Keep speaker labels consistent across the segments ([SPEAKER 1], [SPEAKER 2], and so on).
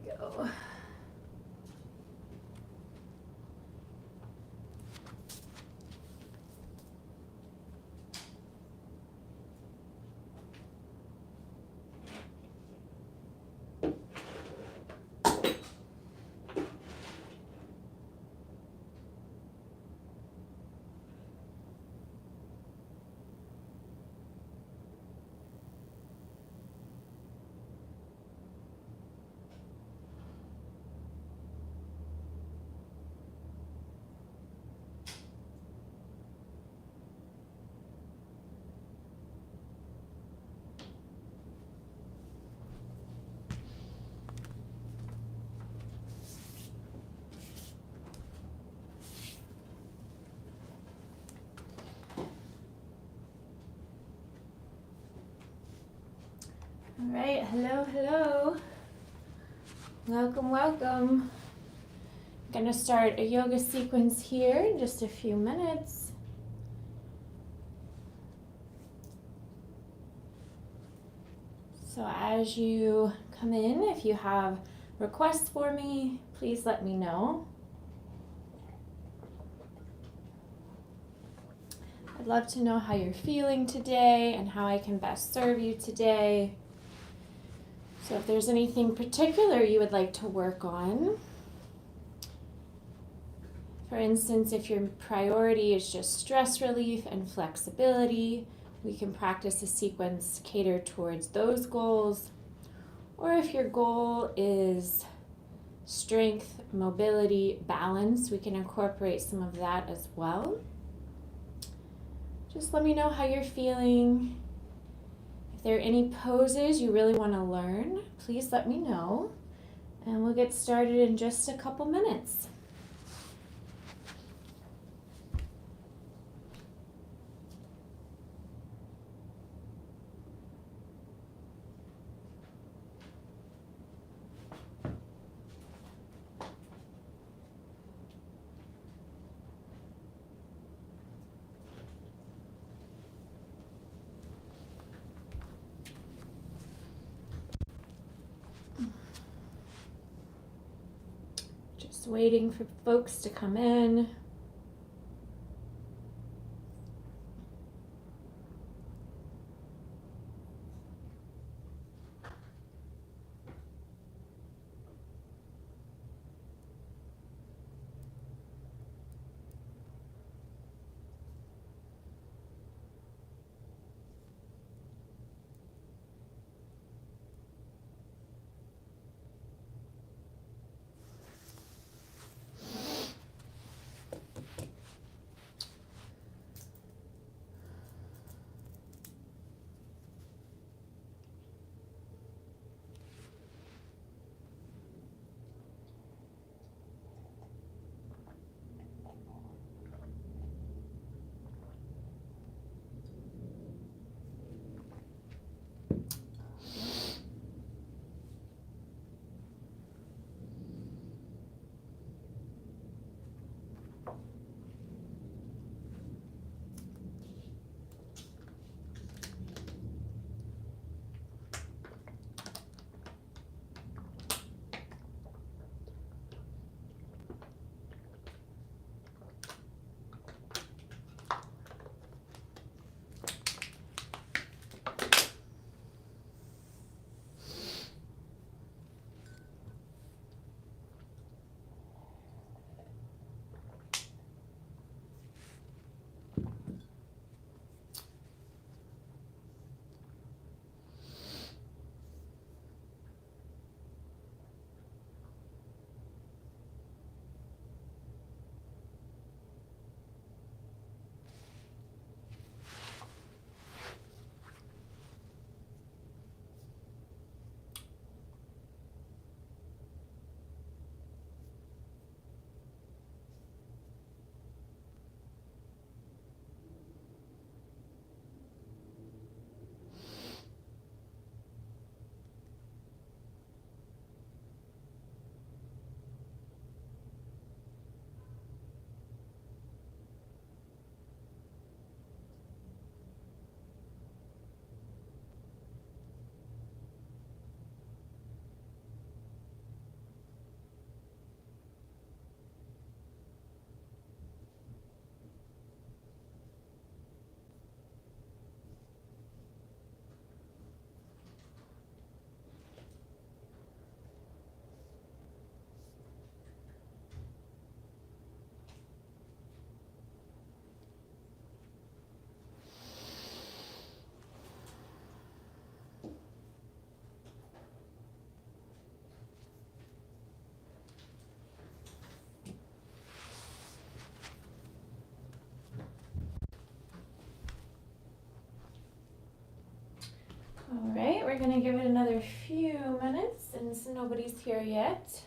[SPEAKER 1] go. All right, hello, hello. Welcome, welcome. I'm gonna start a yoga sequence here in just a few minutes. So as you come in, if you have requests for me, please let me know. I'd love to know how you're feeling today and how I can best serve you today. So if there's anything particular you would like to work on, for instance, if your priority is just stress relief and flexibility, we can practice a sequence catered towards those goals. Or if your goal is strength, mobility, balance, we can incorporate some of that as well. Just let me know how you're feeling. If there are any poses you really want to learn, please let me know. And we'll get started in just a couple minutes. Just waiting for folks to come in. we're going to give it another few minutes since nobody's here yet.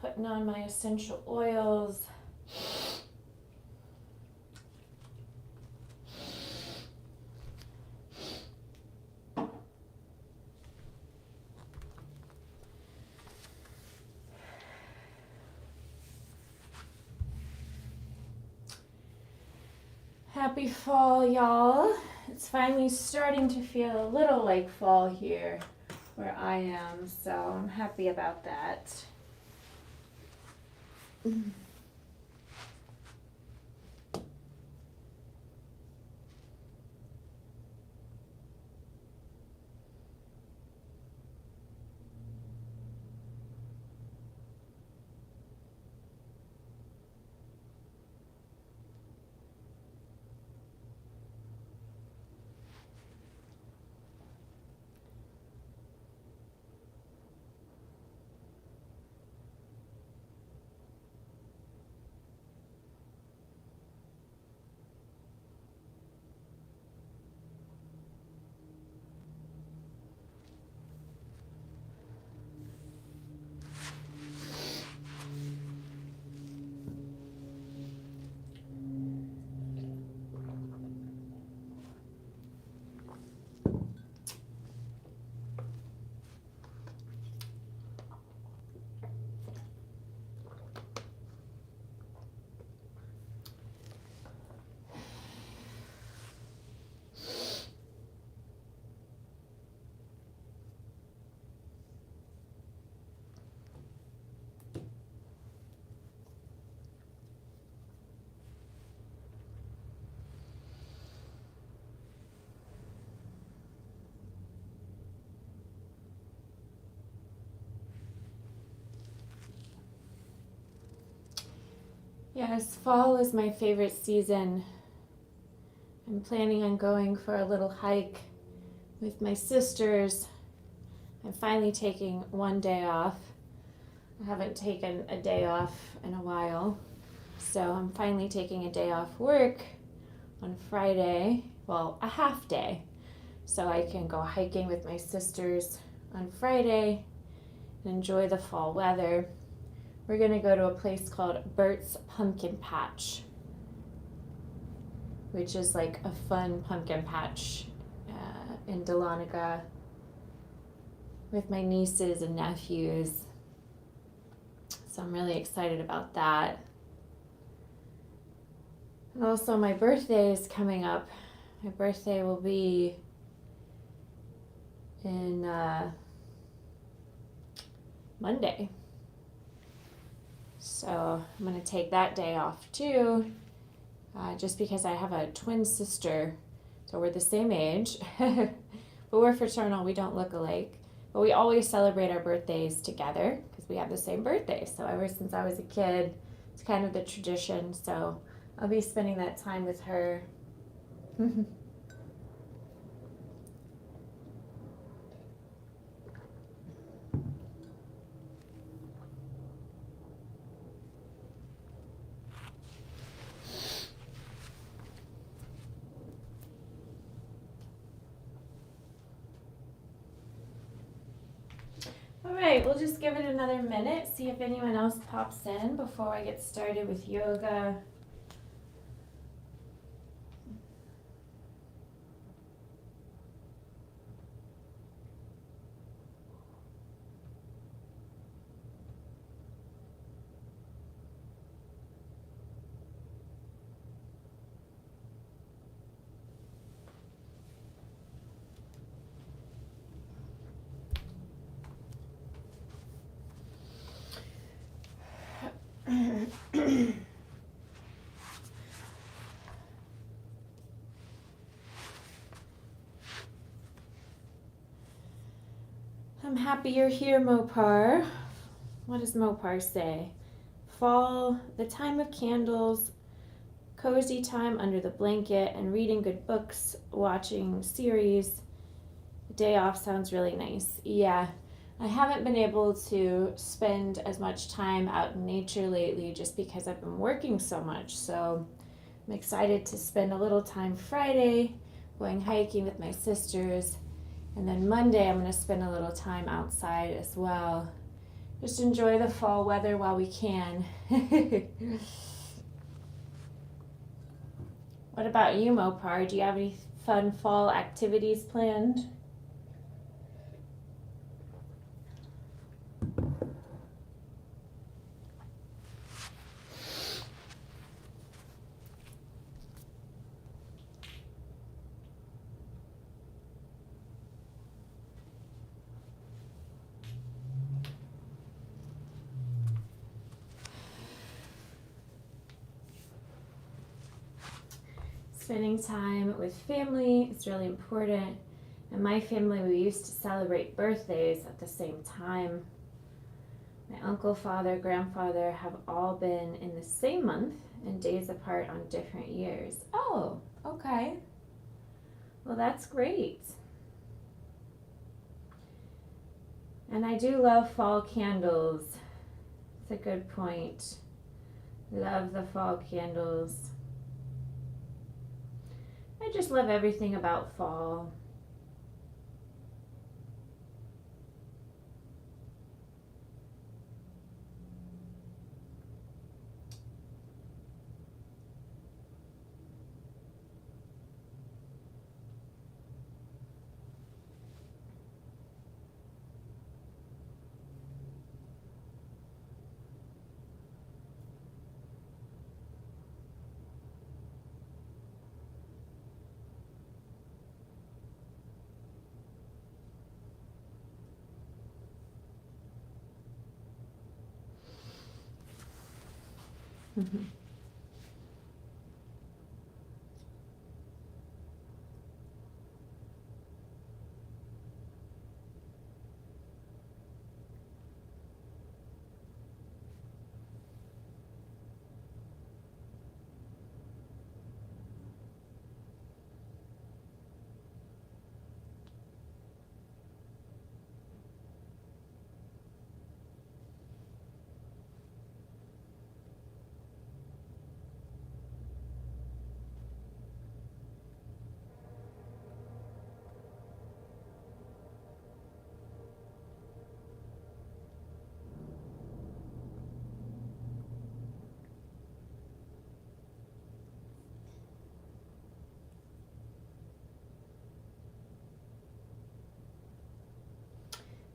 [SPEAKER 1] Putting on my essential oils. Happy fall, y'all. It's finally starting to feel a little like fall here where I am, so I'm happy about that. Yes, fall is my favorite season. I'm planning on going for a little hike with my sisters. I'm finally taking one day off. I haven't taken a day off in a while, so I'm finally taking a day off work on Friday, well, a half day, so I can go hiking with my sisters on Friday and enjoy the fall weather. We're gonna go to a place called Bert's Pumpkin Patch, which is like a fun pumpkin patch in Dahlonega with my nieces and nephews. So I'm really excited about that. And also my birthday is coming up. My birthday will be in Monday. So I'm going to take that day off too, just because I have a twin sister. So we're the same age, but we're fraternal. We don't look alike. But we always celebrate our birthdays together because we have the same birthday. So ever since I was a kid, it's kind of the tradition. So I'll be spending that time with her. All right, we'll just give it another minute, see if anyone else pops in before I get started with yoga. I'm happy you're here, Mopar. What does Mopar say? Fall, the time of candles, cozy time under the blanket, and reading good books, watching series. The day off sounds really nice. Yeah, I haven't been able to spend as much time out in nature lately just because I've been working so much. So I'm excited to spend a little time Friday going hiking with my sisters. And then Monday, I'm going to spend a little time outside as well. Just enjoy the fall weather while we can. What about you, Mopar? Do you have any fun fall activities planned? Spending time with family is really important. In my family, we used to celebrate birthdays at the same time. My uncle, father, grandfather have all been in the same month and days apart on different years. Oh, okay. Well, that's great. And I do love fall candles. It's a good point. Love the fall candles. I just love everything about fall.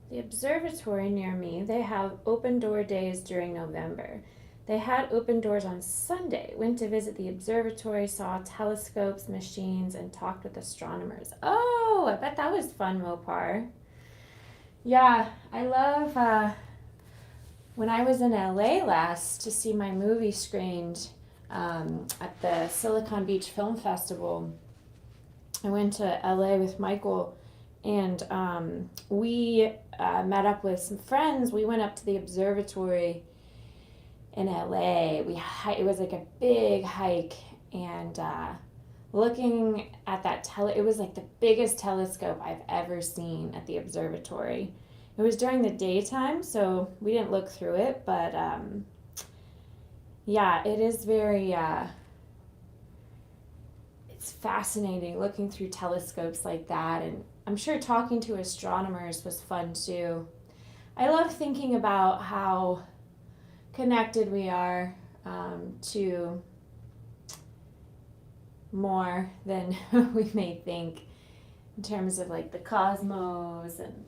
[SPEAKER 1] The observatory near me, they have open door days during November. They had open doors on Sunday. Went to visit the observatory, saw telescopes, machines, and talked with astronomers. Oh, I bet that was fun, Mopar. Yeah, I love when I was in LA last to see my movie screened at the Silicon Beach Film Festival. I went to LA with Michael, and we met up with some friends. We went up to the observatory in LA. It was like a big hike, and looking at that it was like the biggest telescope I've ever seen at the observatory. It was during the daytime, so we didn't look through it, but yeah, it is very it's fascinating looking through telescopes like that, and I'm sure talking to astronomers was fun too. I love thinking about how connected we are to more than we may think in terms of like the cosmos and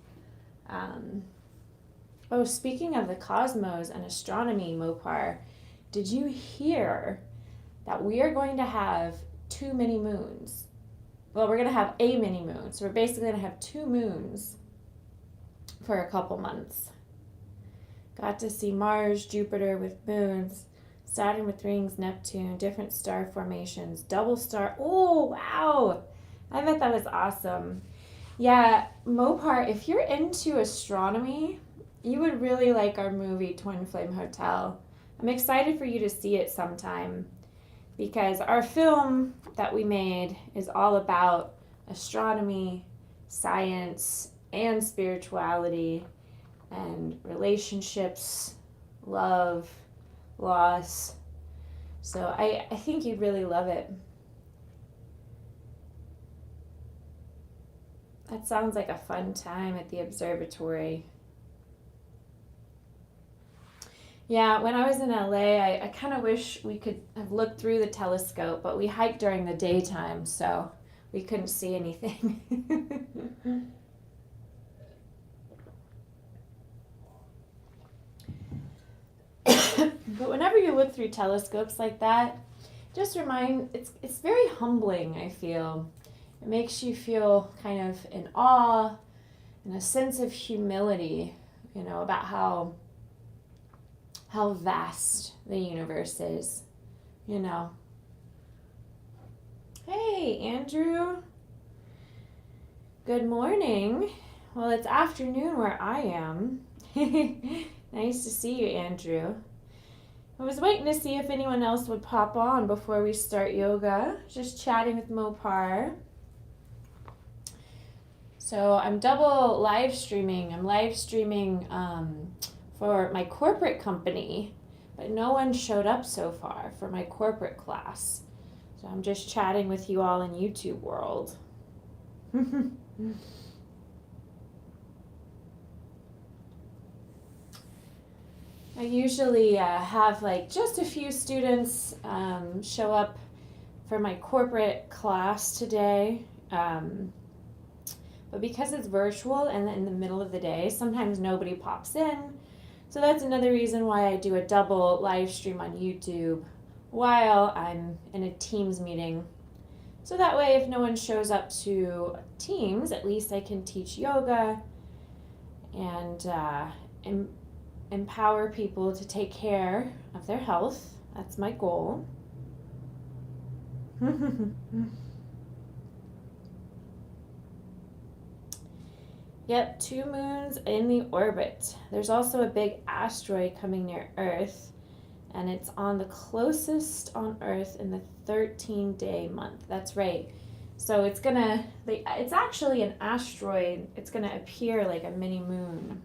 [SPEAKER 1] oh, speaking of the cosmos and astronomy, Mopar, did you hear that we are going to have 2 mini moons? Well, we're going to have a mini moon, so we're basically going to have 2 moons for a couple months. Got to see Mars, Jupiter with moons, Saturn with rings, Neptune, different star formations, double star. Oh, wow. I bet that was awesome. Yeah, Mopar, if you're into astronomy, you would really like our movie Twin Flame Hotel. I'm excited for you to see it sometime because our film that we made is all about astronomy, science, and spirituality, and relationships, love, loss. So I think you'd really love it. That sounds like a fun time at the observatory. Yeah, when I was in LA, I kind of wish we could have looked through the telescope, but we hiked during the daytime, so we couldn't see anything. But whenever you look through telescopes like that, just it's very humbling, I feel. It makes you feel kind of in awe and a sense of humility, about how vast the universe is, Hey, Andrew. Good morning. Well, it's afternoon where I am. Nice to see you, Andrew. I was waiting to see if anyone else would pop on before we start yoga. Just chatting with Mopar. So I'm double live streaming. I'm live streaming for my corporate company, but no one showed up so far for my corporate class. So I'm just chatting with you all in YouTube world. I usually have just a few students show up for my corporate class today. But because it's virtual and in the middle of the day, sometimes nobody pops in. So that's another reason why I do a double live stream on YouTube while I'm in a Teams meeting. So that way, if no one shows up to Teams, at least I can teach yoga and empower people to take care of their health. That's my goal. Yep, 2 moons in the orbit. There's also a big asteroid coming near Earth, and it's on the closest on Earth in the 13-day month. That's right. So it's actually an asteroid. It's gonna appear like a mini moon.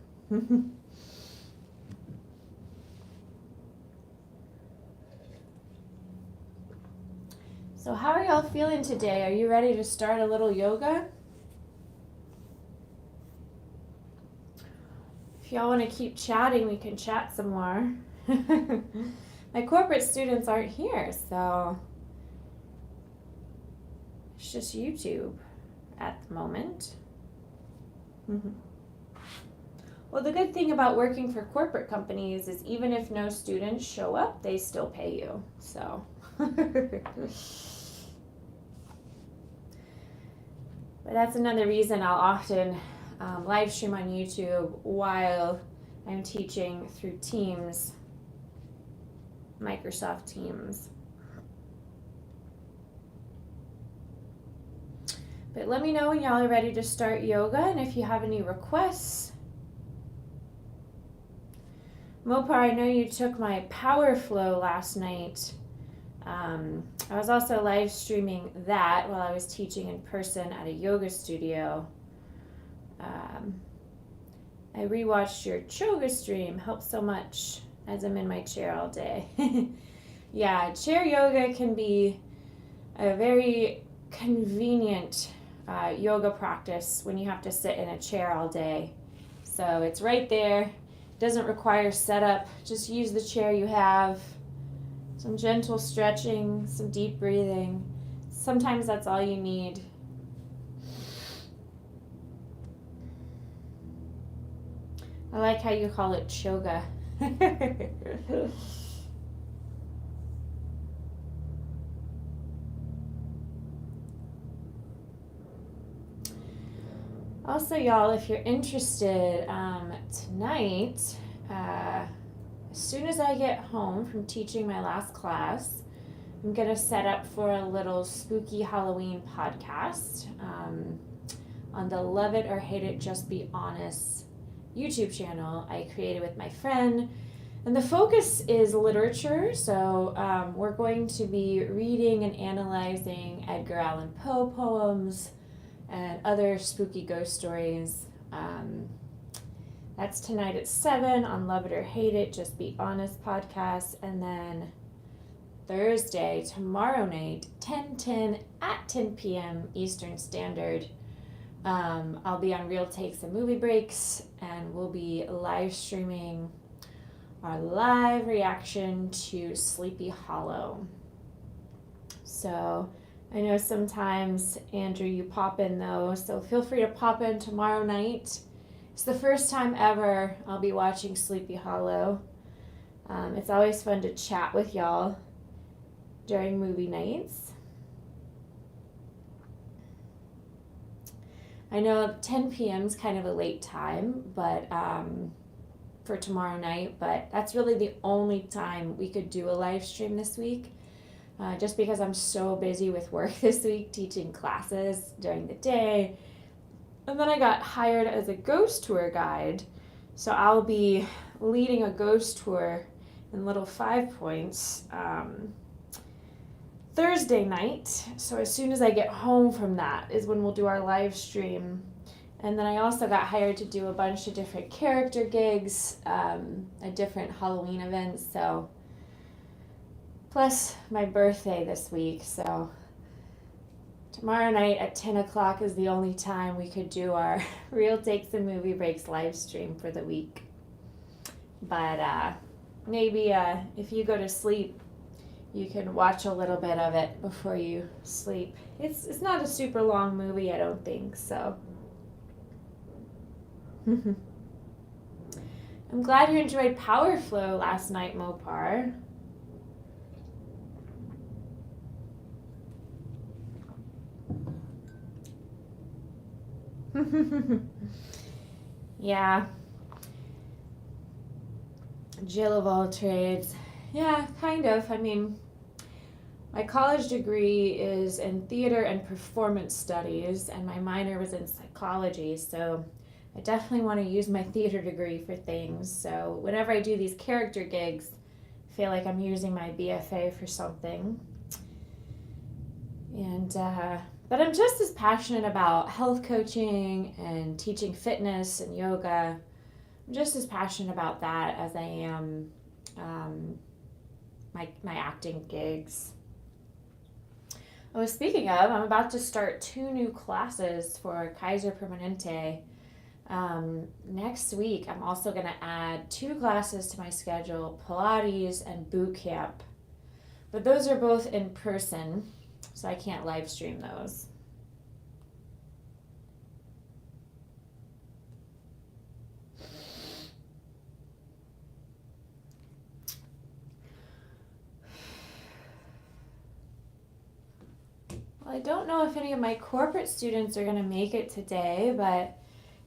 [SPEAKER 1] So how are y'all feeling today? Are you ready to start a little yoga? If y'all want to keep chatting, we can chat some more. My corporate students aren't here, so it's just YouTube at the moment. Well, the good thing about working for corporate companies is even if no students show up, they still pay you. So. But that's another reason I'll often live stream on YouTube while I'm teaching through Teams, Microsoft Teams. But let me know when y'all are ready to start yoga and if you have any requests. Mopar, I know you took my Power Flow last night. I was also live streaming that while I was teaching in person at a yoga studio. I rewatched your yoga stream. Helps so much as I'm in my chair all day. Yeah, chair yoga can be a very convenient yoga practice when you have to sit in a chair all day. So it's right there. Doesn't require setup. Just use the chair you have. Some gentle stretching, some deep breathing. Sometimes that's all you need. I like how you call it choga. Also, y'all, if you're interested, tonight, as soon as I get home from teaching my last class, I'm going to set up for a little spooky Halloween podcast on the Love It or Hate It, Just Be Honest YouTube channel I created with my friend. And the focus is literature, so we're going to be reading and analyzing Edgar Allan Poe poems and other spooky ghost stories. That's tonight at 7 on Love It or Hate It, Just Be Honest podcast. And then Thursday, tomorrow night, 10:10 at 10 p.m. Eastern Standard, I'll be on Real Takes and Movie Breaks, and we'll be live streaming our live reaction to Sleepy Hollow. So I know sometimes, Andrew, you pop in though, so feel free to pop in tomorrow night. It's the first time ever I'll be watching Sleepy Hollow. It's always fun to chat with y'all during movie nights. I know 10 p.m. is kind of a late time, but for tomorrow night, but that's really the only time we could do a live stream this week. Just because I'm so busy with work this week, teaching classes during the day. And then I got hired as a ghost tour guide. So I'll be leading a ghost tour in Little Five Points Thursday night. So as soon as I get home from that is when we'll do our live stream. And then I also got hired to do a bunch of different character gigs at different Halloween events. So plus my birthday this week, so tomorrow night at 10 o'clock is the only time we could do our Real Takes and Movie Breaks live stream for the week. But maybe if you go to sleep, you can watch a little bit of it before you sleep. It's not a super long movie, I don't think, so. I'm glad you enjoyed Power Flow last night, Mopar. Yeah. Jill of all trades. Yeah, kind of. I mean, my college degree is in theater and performance studies, and my minor was in psychology, so I definitely want to use my theater degree for things. So whenever I do these character gigs, I feel like I'm using my BFA for something. And but I'm just as passionate about health coaching and teaching fitness and yoga. I'm just as passionate about that as I am my acting gigs. Oh, speaking of, I'm about to start 2 new classes for Kaiser Permanente. Next week, I'm also going to add 2 classes to my schedule, Pilates and boot camp. But those are both in person, so I can't live stream those. Well, I don't know if any of my corporate students are going to make it today, but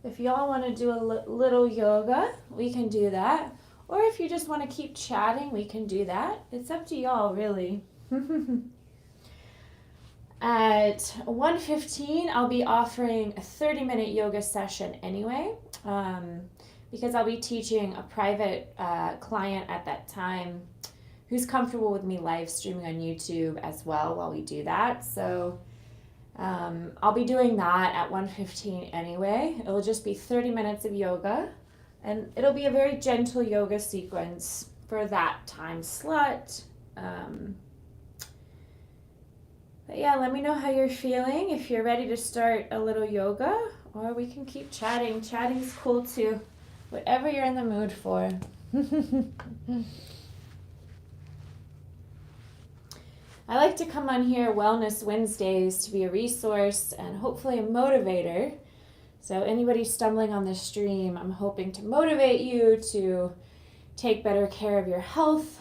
[SPEAKER 1] if y'all want to do a little yoga, we can do that. Or if you just want to keep chatting, we can do that. It's up to y'all, really. At 1:15, I'll be offering a 30-minute yoga session anyway, because I'll be teaching a private client at that time who's comfortable with me live streaming on YouTube as well while we do that. So I'll be doing that at 1:15 anyway. It'll just be 30 minutes of yoga, and it'll be a very gentle yoga sequence for that time slot. But yeah, let me know how you're feeling, if you're ready to start a little yoga, or we can keep chatting. Chatting's cool too, whatever you're in the mood for. I like to come on here Wellness Wednesdays to be a resource and hopefully a motivator. So anybody stumbling on this stream, I'm hoping to motivate you to take better care of your health.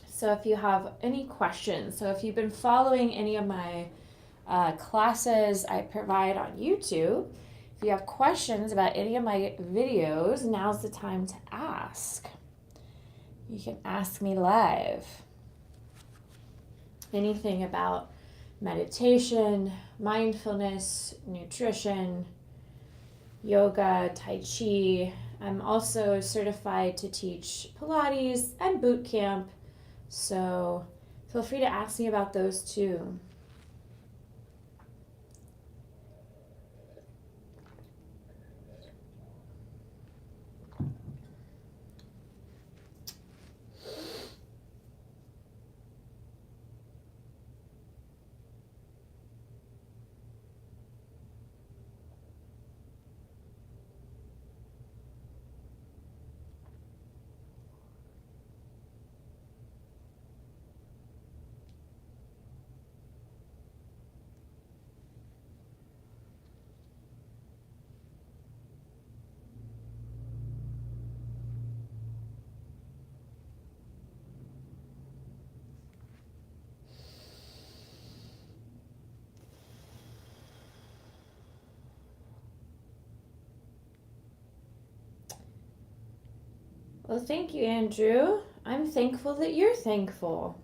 [SPEAKER 1] So if you have any questions, so if you've been following any of my classes I provide on YouTube, if you have questions about any of my videos, now's the time to ask. You can ask me live. Anything about meditation, mindfulness, nutrition, yoga, tai chi. I'm also certified to teach Pilates and boot camp, so feel free to ask me about those too. Well, thank you, Andrew. I'm thankful that you're thankful.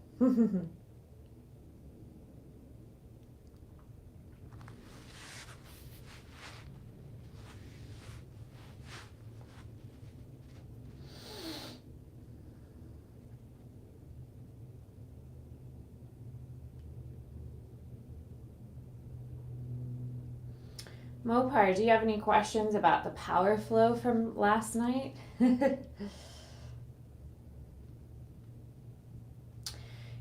[SPEAKER 1] Mopar, do you have any questions about the power flow from last night?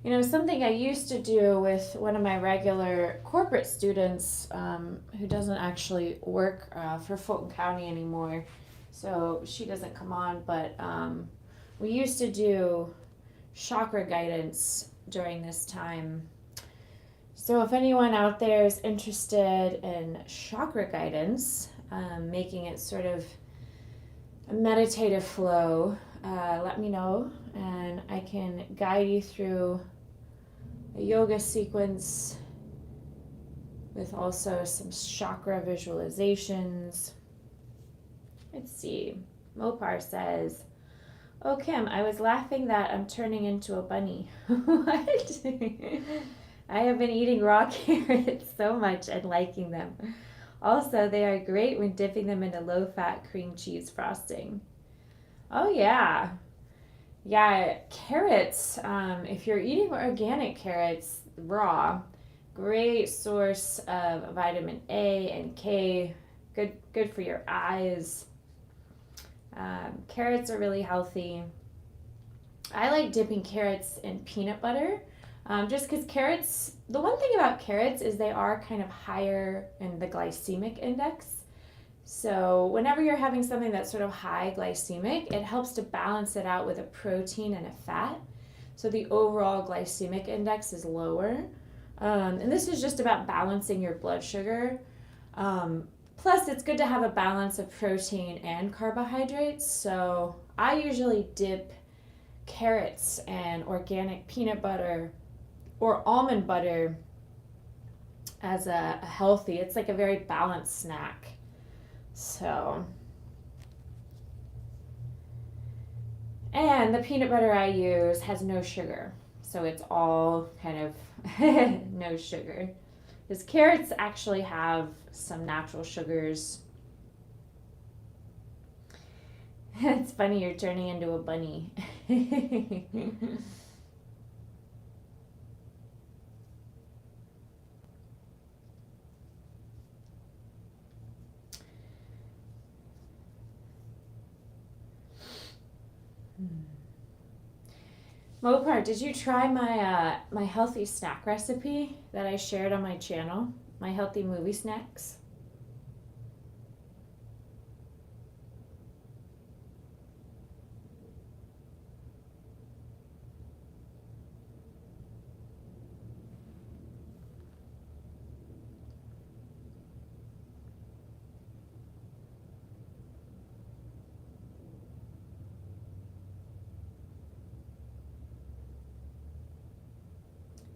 [SPEAKER 1] You know, something I used to do with one of my regular corporate students who doesn't actually work for Fulton County anymore, so she doesn't come on, but we used to do Chakra Guidance during this time. So if anyone out there is interested in Chakra Guidance, making it sort of a meditative flow, let me know and I can guide you through a yoga sequence with also some chakra visualizations. Let's see. Mopar says, "Oh, Kim, I was laughing that I'm turning into a bunny." What? I have been eating raw carrots so much and liking them. Also, they are great when dipping them into low-fat cream cheese frosting. Oh, yeah. Yeah, carrots, if you're eating organic carrots raw, great source of vitamin A and K, good for your eyes. Carrots are really healthy. I like dipping carrots in peanut butter, just because carrots, the one thing about carrots is they are kind of higher in the glycemic index. So whenever you're having something that's sort of high glycemic, it helps to balance it out with a protein and a fat. So the overall glycemic index is lower. And this is just about balancing your blood sugar. Plus, it's good to have a balance of protein and carbohydrates. So I usually dip carrots and organic peanut butter or almond butter as a healthy, it's like a very balanced snack. So, and the peanut butter I use has no sugar. So it's all kind of no sugar. Because carrots actually have some natural sugars. It's funny you're turning into a bunny. Mopar, did you try my healthy snack recipe that I shared on my channel? My healthy movie snacks?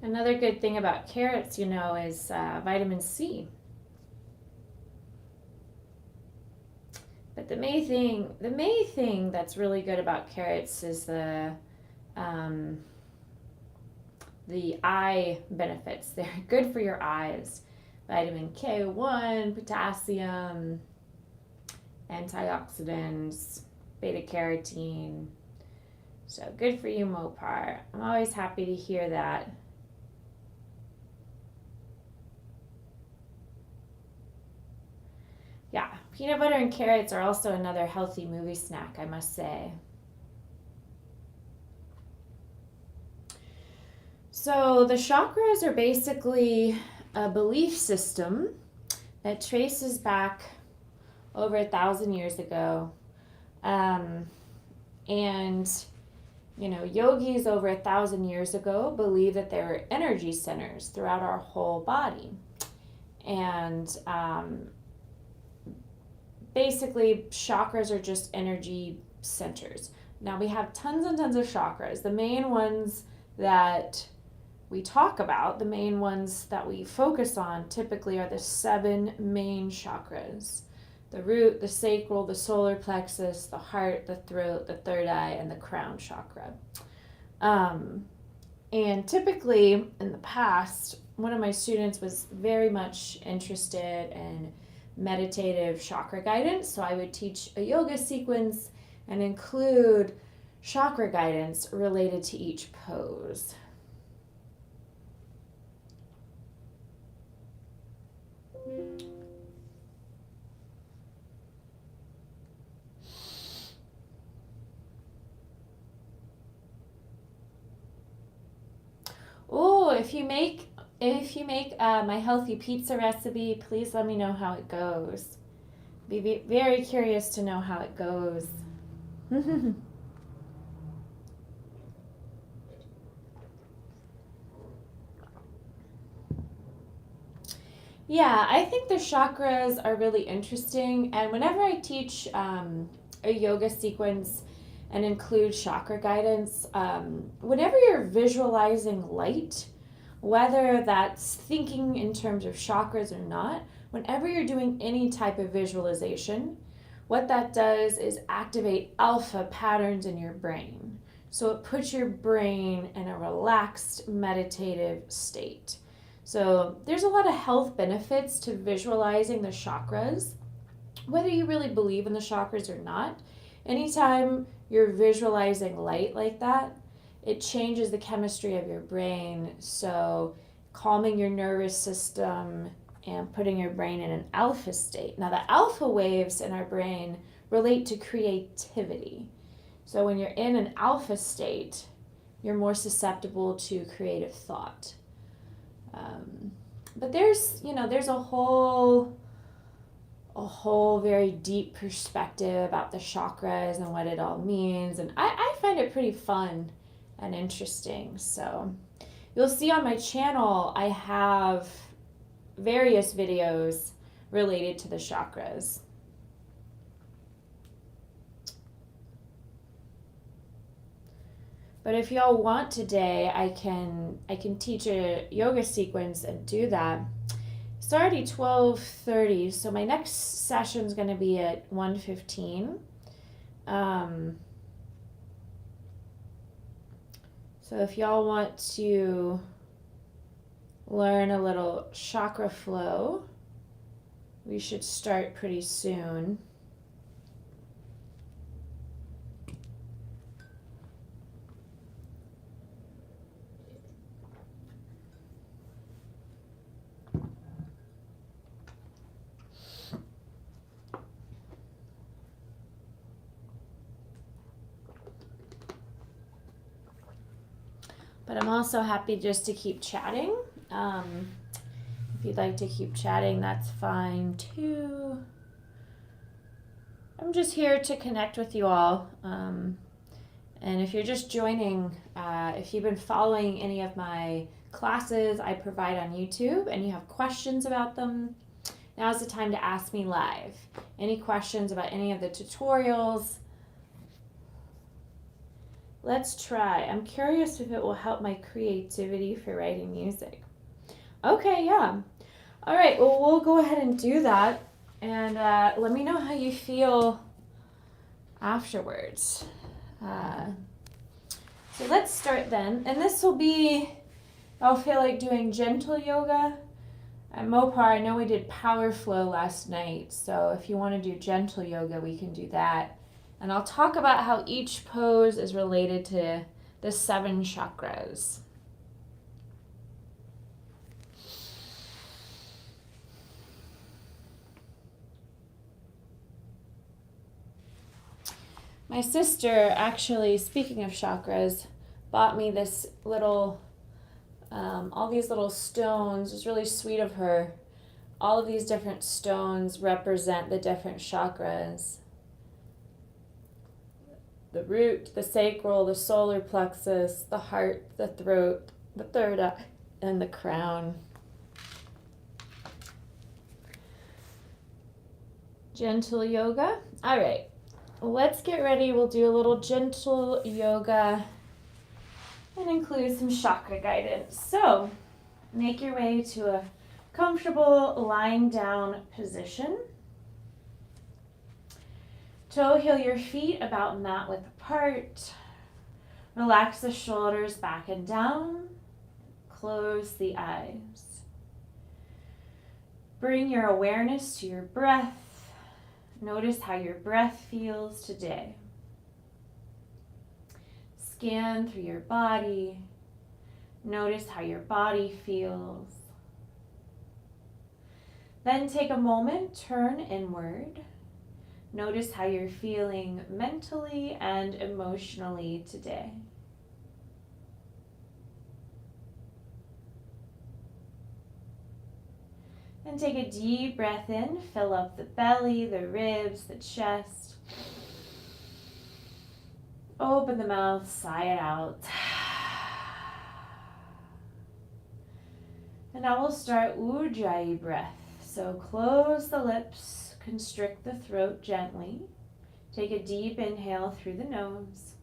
[SPEAKER 1] Another good thing about carrots, you know, is vitamin C. But the main thing that's really good about carrots is the eye benefits. They're good for your eyes. Vitamin K1, potassium, antioxidants, beta carotene. So good for you, Mopar. I'm always happy to hear that. Yeah, peanut butter and carrots are also another healthy movie snack, I must say. So the chakras are basically a belief system that traces back over 1,000 years ago. And, you know, yogis over 1,000 years ago believed that there were energy centers throughout our whole body. And basically, chakras are just energy centers. Now, we have tons and tons of chakras. The main ones that we talk about, the main ones that we focus on typically are the 7 main chakras. the root, the sacral, the solar plexus, the heart, the throat, the third eye, and the crown chakra. And typically in the past, one of my students was very much interested in meditative chakra guidance. So I would teach a yoga sequence and include chakra guidance related to each pose. Oh, if you make my healthy pizza recipe, please let me know how it goes. Be very curious to know how it goes. Yeah, I think the chakras are really interesting, and whenever I teach a yoga sequence and include chakra guidance, whenever you're visualizing light, whether that's thinking in terms of chakras or not, whenever you're doing any type of visualization, what that does is activate alpha patterns in your brain. So it puts your brain in a relaxed, meditative state. So there's a lot of health benefits to visualizing the chakras, whether you really believe in the chakras or not. Anytime you're visualizing light like that, it changes the chemistry of your brain. So calming your nervous system and putting your brain in an alpha state. Now the alpha waves in our brain relate to creativity. So when you're in an alpha state, you're more susceptible to creative thought. But there's a whole very deep perspective about the chakras and what it all means. And I find it pretty fun and interesting. So you'll see on my channel, I have various videos related to the chakras. But if y'all want today, I can teach a yoga sequence and do that. It's already 12:30, so my next session is going to be at 1:15. So if y'all want to learn a little chakra flow, we should start pretty soon. But I'm also happy just to keep chatting. If you'd like to keep chatting, that's fine too. I'm just here to connect with you all. And if you're just joining, if you've been following any of my classes I provide on YouTube and you have questions about them, now's the time to ask me live. Any questions about any of the tutorials? Let's try. I'm curious if it will help my creativity for writing music. Okay, yeah. All right, well, we'll go ahead and do that. And let me know how you feel afterwards. So let's start then. And this will be, I'll feel like doing gentle yoga. At Mopar, I know we did power flow last night. So if you want to do gentle yoga, we can do that. And I'll talk about how each pose is related to the 7 chakras. My sister, actually, speaking of chakras, bought me this little, all these little stones. It was really sweet of her. All of these different stones represent the different chakras. The root, the sacral, the solar plexus, the heart, the throat, the third eye, and the crown. Gentle yoga. All right, let's get ready. We'll do a little gentle yoga and include some chakra guidance. So make your way to a comfortable lying down position. Toe heel your feet about mat width apart. Relax the shoulders back and down. Close the eyes. Bring your awareness to your breath. Notice how your breath feels today. Scan through your body. Notice how your body feels. Then take a moment, turn inward. Notice how you're feeling mentally and emotionally today. And take a deep breath in, fill up the belly, the ribs, the chest. Open the mouth, sigh it out. And now we'll start Ujjayi breath. So close the lips, constrict the throat gently. Take a deep inhale through the nose.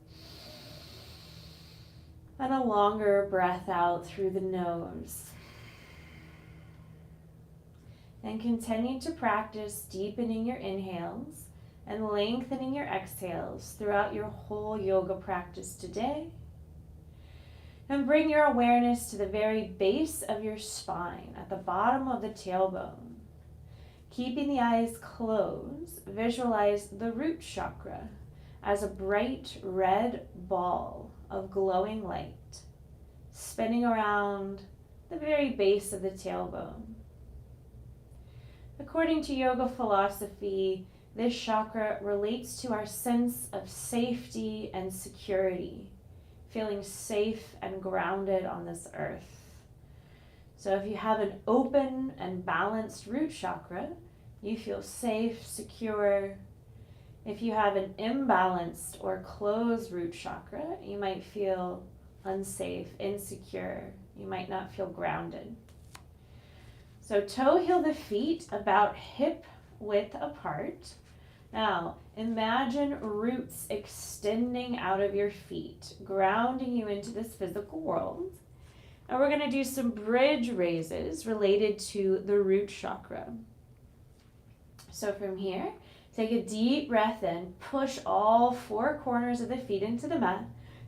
[SPEAKER 1] And a longer breath out through the nose. And continue to practice deepening your inhales and lengthening your exhales throughout your whole yoga practice today. And bring your awareness to the very base of your spine, at the bottom of the tailbone. Keeping the eyes closed, visualize the root chakra as a bright red ball of glowing light, spinning around the very base of the tailbone. According to yoga philosophy, this chakra relates to our sense of safety and security, feeling safe and grounded on this earth. So if you have an open and balanced root chakra, you feel safe, secure. If you have an imbalanced or closed root chakra, you might feel unsafe, insecure. You might not feel grounded. So toe heel the feet about hip width apart. Now, imagine roots extending out of your feet, grounding you into this physical world. And we're going to do some bridge raises related to the root chakra. So from here, take a deep breath in, push all four corners of the feet into the mat,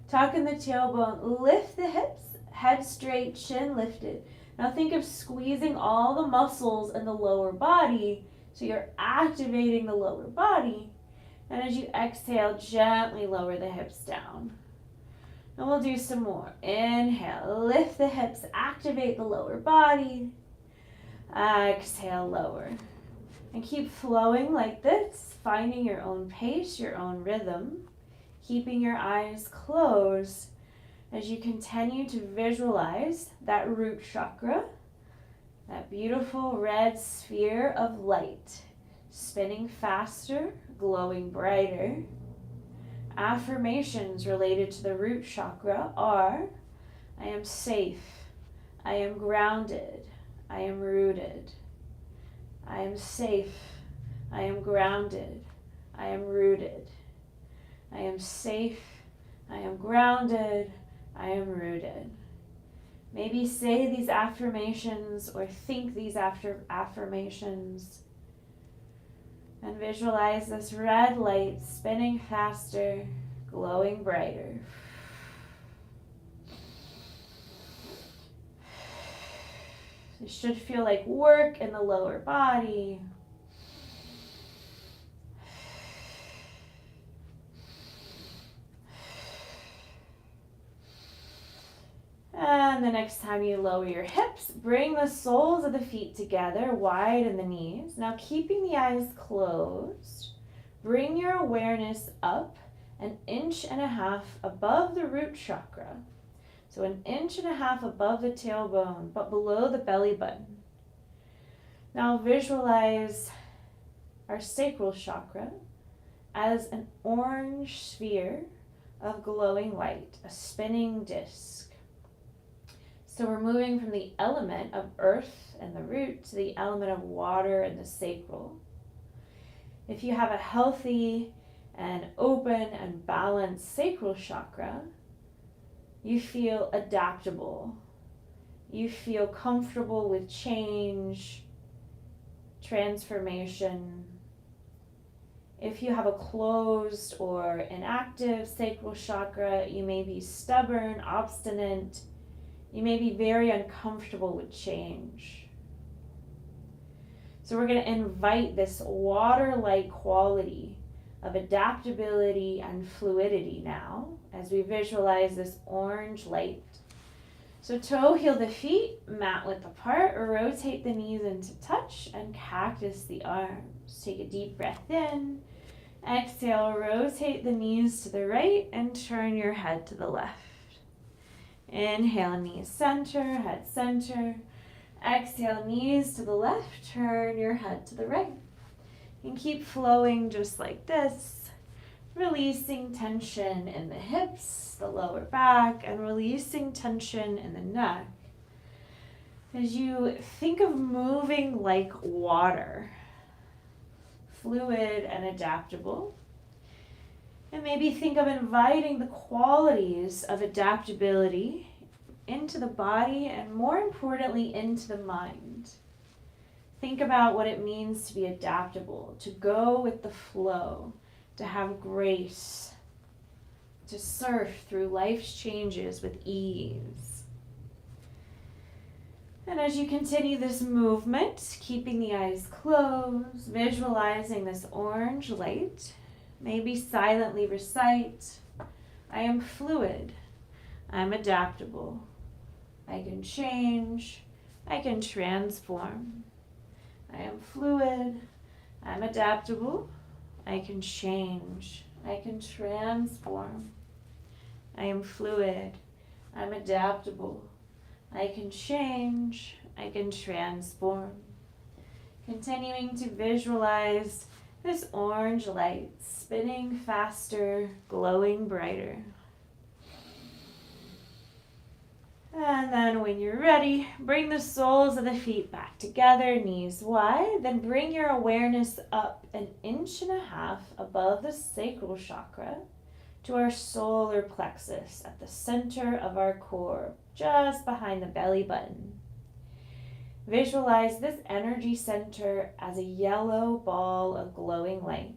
[SPEAKER 1] tuck in the tailbone, lift the hips, head straight, chin lifted. Now think of squeezing all the muscles in the lower body, so you're activating the lower body. And as you exhale, gently lower the hips down. And we'll do some more. Inhale, lift the hips, activate the lower body. Exhale, lower. And keep flowing like this, finding your own pace, your own rhythm, keeping your eyes closed as you continue to visualize that root chakra, that beautiful red sphere of light, spinning faster, glowing brighter. Affirmations related to the root chakra are, I am safe, I am grounded, I am rooted. I am safe, I am grounded, I am rooted. I am safe, I am grounded, I am rooted. Maybe say these affirmations or think these affirmations and visualize this red light spinning faster, glowing brighter. It should feel like work in the lower body. And the next time you lower your hips, bring the soles of the feet together, widen the knees. Now keeping the eyes closed, bring your awareness up 1.5 inches above the root chakra. So 1.5 inches above the tailbone, but below the belly button. Now visualize our sacral chakra as an orange sphere of glowing light, a spinning disc. So we're moving from the element of earth and the root to the element of water and the sacral. If you have a healthy and open and balanced sacral chakra, you feel adaptable. You feel comfortable with change, transformation. If you have a closed or inactive sacral chakra, you may be stubborn, obstinate. You may be very uncomfortable with change. So we're going to invite this water-like quality of adaptability and fluidity now as we visualize this orange light. So toe heel the feet, mat width apart, rotate the knees into touch and cactus the arms. Take a deep breath in. Exhale, rotate the knees to the right and turn your head to the left. Inhale, knees center, head center. Exhale, knees to the left, turn your head to the right. And keep flowing just like this, releasing tension in the hips, the lower back, and releasing tension in the neck. As you think of moving like water, fluid and adaptable, and maybe think of inviting the qualities of adaptability into the body and, more importantly, into the mind. Think about what it means to be adaptable, to go with the flow, to have grace, to surf through life's changes with ease. And as you continue this movement, keeping the eyes closed, visualizing this orange light, maybe silently recite, I am fluid, I'm adaptable, I can change, I can transform. I am fluid, I'm adaptable, I can change, I can transform. I am fluid, I'm adaptable, I can change, I can transform. Continuing to visualize this orange light spinning faster, glowing brighter. And then when you're ready, bring the soles of the feet back together, knees wide. Then bring your awareness up 1.5 inches above the sacral chakra to our solar plexus at the center of our core, just behind the belly button. Visualize this energy center as a yellow ball of glowing light,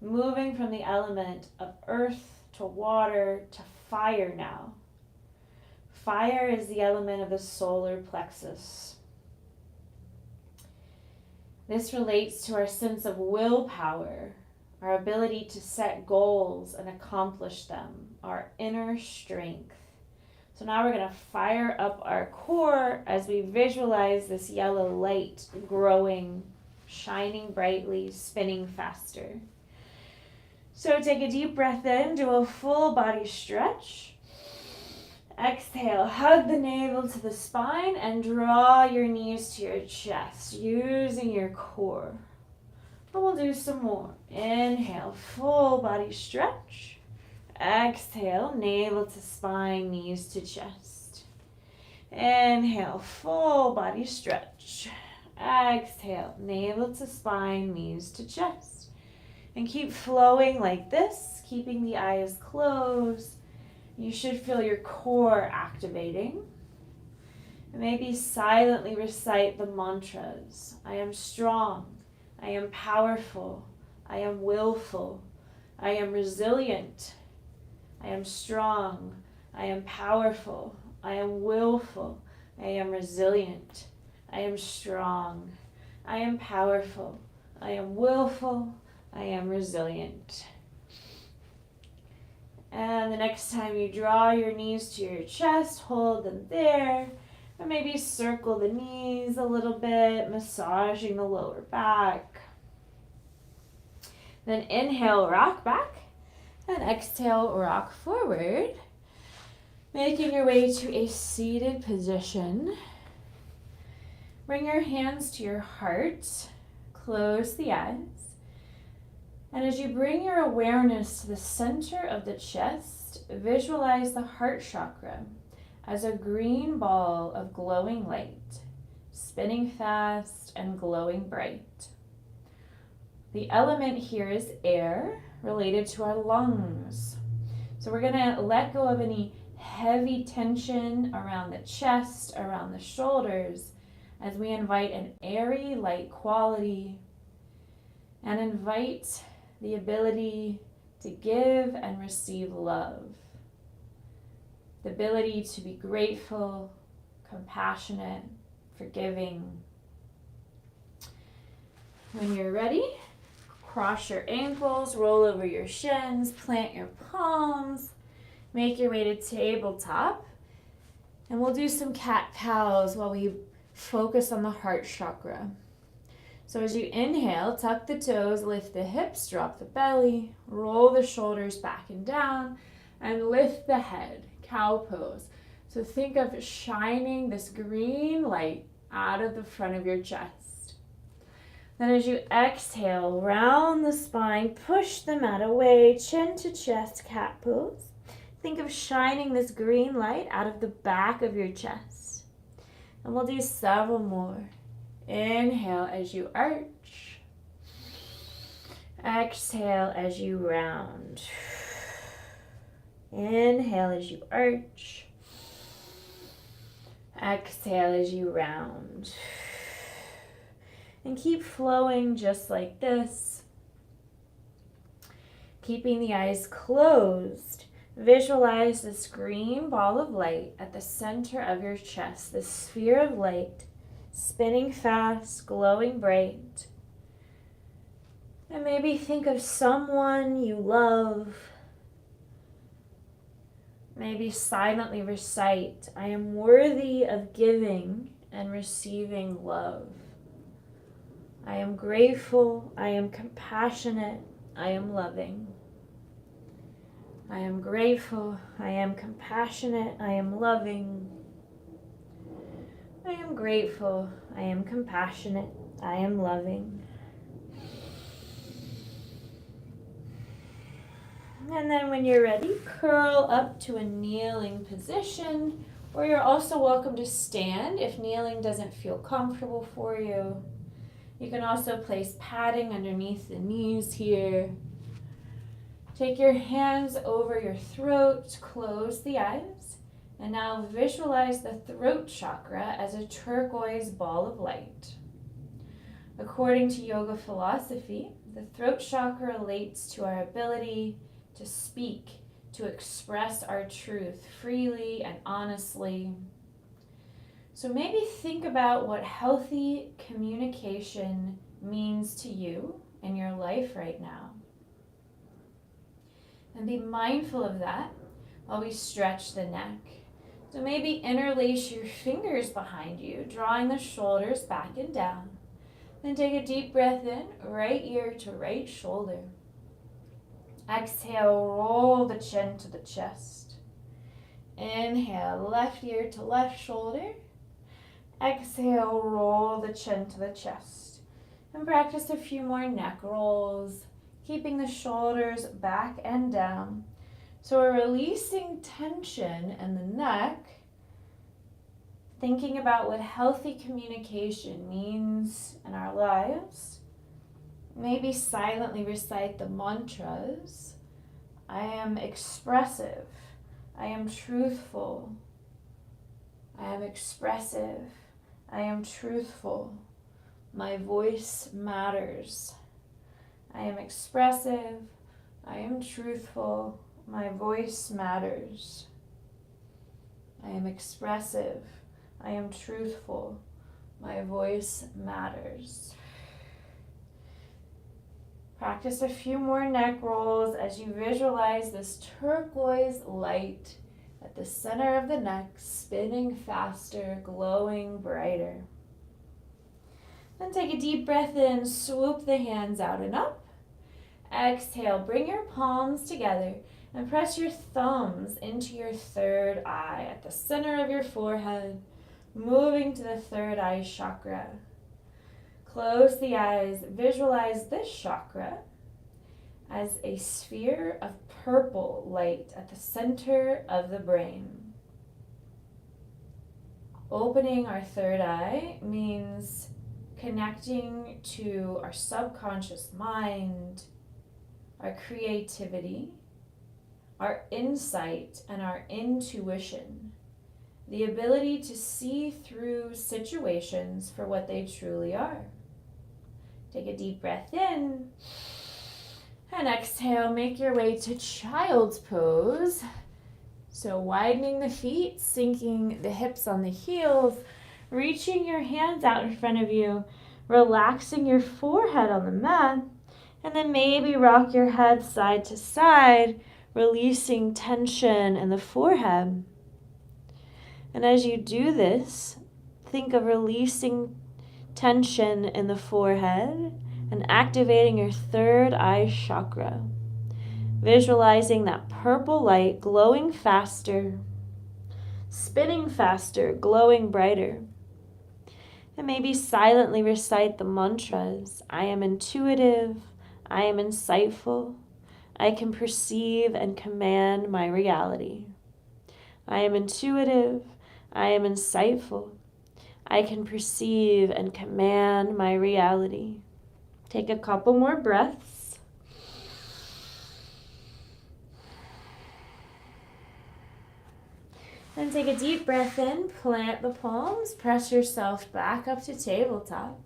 [SPEAKER 1] moving from the element of earth to water to fire now. Fire is the element of the solar plexus. This relates to our sense of willpower, our ability to set goals and accomplish them, our inner strength. So now we're going to fire up our core as we visualize this yellow light growing, shining brightly, spinning faster. So take a deep breath in, do a full body stretch. Exhale, hug the navel to the spine and draw your knees to your chest using your core. And we'll do some more. Inhale, full body stretch. Exhale, navel to spine, knees to chest. Inhale, full body stretch. Exhale, navel to spine, knees to chest. And keep flowing like this, keeping the eyes closed. You should feel your core activating. And maybe silently recite the mantras. I am strong. I am powerful. I am willful. I am resilient. I am strong. I am powerful. I am willful. I am resilient. I am strong. I am powerful. I am willful. I am resilient. And the next time you draw your knees to your chest, hold them there. And maybe circle the knees a little bit, massaging the lower back. Then inhale, rock back. And exhale, rock forward. Making your way to a seated position. Bring your hands to your heart. Close the eyes. And as you bring your awareness to the center of the chest, visualize the heart chakra as a green ball of glowing light, spinning fast and glowing bright. The element here is air, related to our lungs. So we're going to let go of any heavy tension around the chest, around the shoulders, as we invite an airy, light quality and invite the ability to give and receive love, the ability to be grateful, compassionate, forgiving. When you're ready, cross your ankles, roll over your shins, plant your palms, make your way to tabletop, and we'll do some cat-cows while we focus on the heart chakra. So as you inhale, tuck the toes, lift the hips, drop the belly, roll the shoulders back and down, and lift the head, cow pose. So think of shining this green light out of the front of your chest. Then as you exhale, round the spine, push the mat away, chin to chest, cat pose. Think of shining this green light out of the back of your chest. And we'll do several more. Inhale as you arch. Exhale as you round. Inhale as you arch. Exhale as you round. And keep flowing just like this. Keeping the eyes closed. Visualize this green ball of light at the center of your chest, this sphere of light, spinning fast, glowing bright. And maybe think of someone you love. Maybe silently recite, I am worthy of giving and receiving love. I am grateful, I am compassionate, I am loving. I am grateful, I am compassionate, I am loving. I am grateful, I am compassionate, I am loving. And then when you're ready, curl up to a kneeling position, or you're also welcome to stand if kneeling doesn't feel comfortable for you. You can also place padding underneath the knees here. Take your hands over your throat, close the eyes, and now visualize the throat chakra as a turquoise ball of light. According to yoga philosophy, the throat chakra relates to our ability to speak, to express our truth freely and honestly. So maybe think about what healthy communication means to you in your life right now. And be mindful of that while we stretch the neck. So maybe interlace your fingers behind you, drawing the shoulders back and down. Then take a deep breath in, right ear to right shoulder. Exhale, roll the chin to the chest. Inhale, left ear to left shoulder. Exhale, roll the chin to the chest. And practice a few more neck rolls, keeping the shoulders back and down. So we're releasing tension in the neck, thinking about what healthy communication means in our lives. Maybe silently recite the mantras. I am expressive. I am truthful. I am expressive. I am truthful. My voice matters. I am expressive. I am truthful. My voice matters. I am expressive. I am truthful. My voice matters. Practice a few more neck rolls as you visualize this turquoise light at the center of the neck, spinning faster, glowing brighter. Then take a deep breath in, swoop the hands out and up. Exhale, bring your palms together and press your thumbs into your third eye at the center of your forehead, moving to the third eye chakra. Close the eyes, visualize this chakra as a sphere of purple light at the center of the brain. Opening our third eye means connecting to our subconscious mind, our creativity, our insight, and our intuition. The ability to see through situations for what they truly are. Take a deep breath in. And exhale, make your way to child's pose. So widening the feet, sinking the hips on the heels, reaching your hands out in front of you, relaxing your forehead on the mat, and then maybe rock your head side to side, releasing tension in the forehead. And as you do this, think of releasing tension in the forehead and activating your third eye chakra. Visualizing that purple light glowing faster, spinning faster, glowing brighter. And maybe silently recite the mantras. I am intuitive, I am insightful, I can perceive and command my reality. I am intuitive, I am insightful, I can perceive and command my reality. Take a couple more breaths. Then take a deep breath in, plant the palms, press yourself back up to tabletop.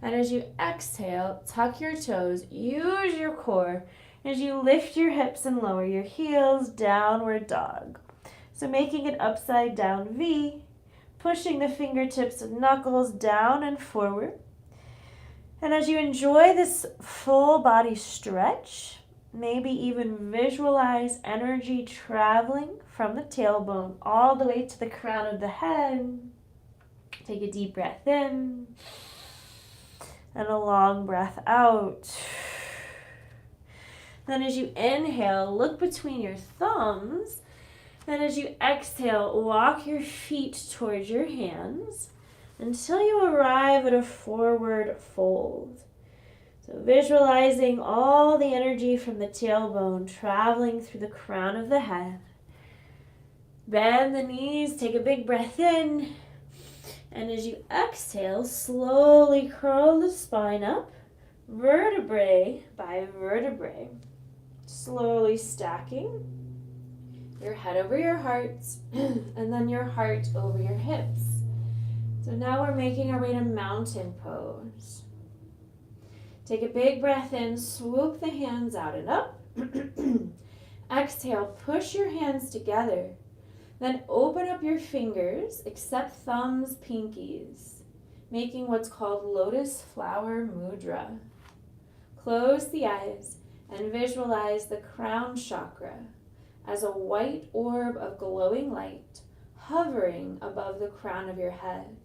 [SPEAKER 1] And as you exhale, tuck your toes, use your core as you lift your hips and lower your heels, downward dog. So making an upside down V, pushing the fingertips and knuckles down and forward. And as you enjoy this full body stretch, maybe even visualize energy traveling from the tailbone all the way to the crown of the head. Take a deep breath in and a long breath out. Then as you inhale, look between your thumbs. Then as you exhale, walk your feet towards your hands until you arrive at a forward fold. So visualizing all the energy from the tailbone traveling through the crown of the head. Bend the knees, take a big breath in. And as you exhale, slowly curl the spine up, vertebrae by vertebrae. Slowly stacking your head over your heart, and then your heart over your hips. So now we're making our way to mountain pose. Take a big breath in, swoop the hands out and up. Exhale, push your hands together. Then open up your fingers, except thumbs, pinkies, making what's called lotus flower mudra. Close the eyes and visualize the crown chakra as a white orb of glowing light hovering above the crown of your head.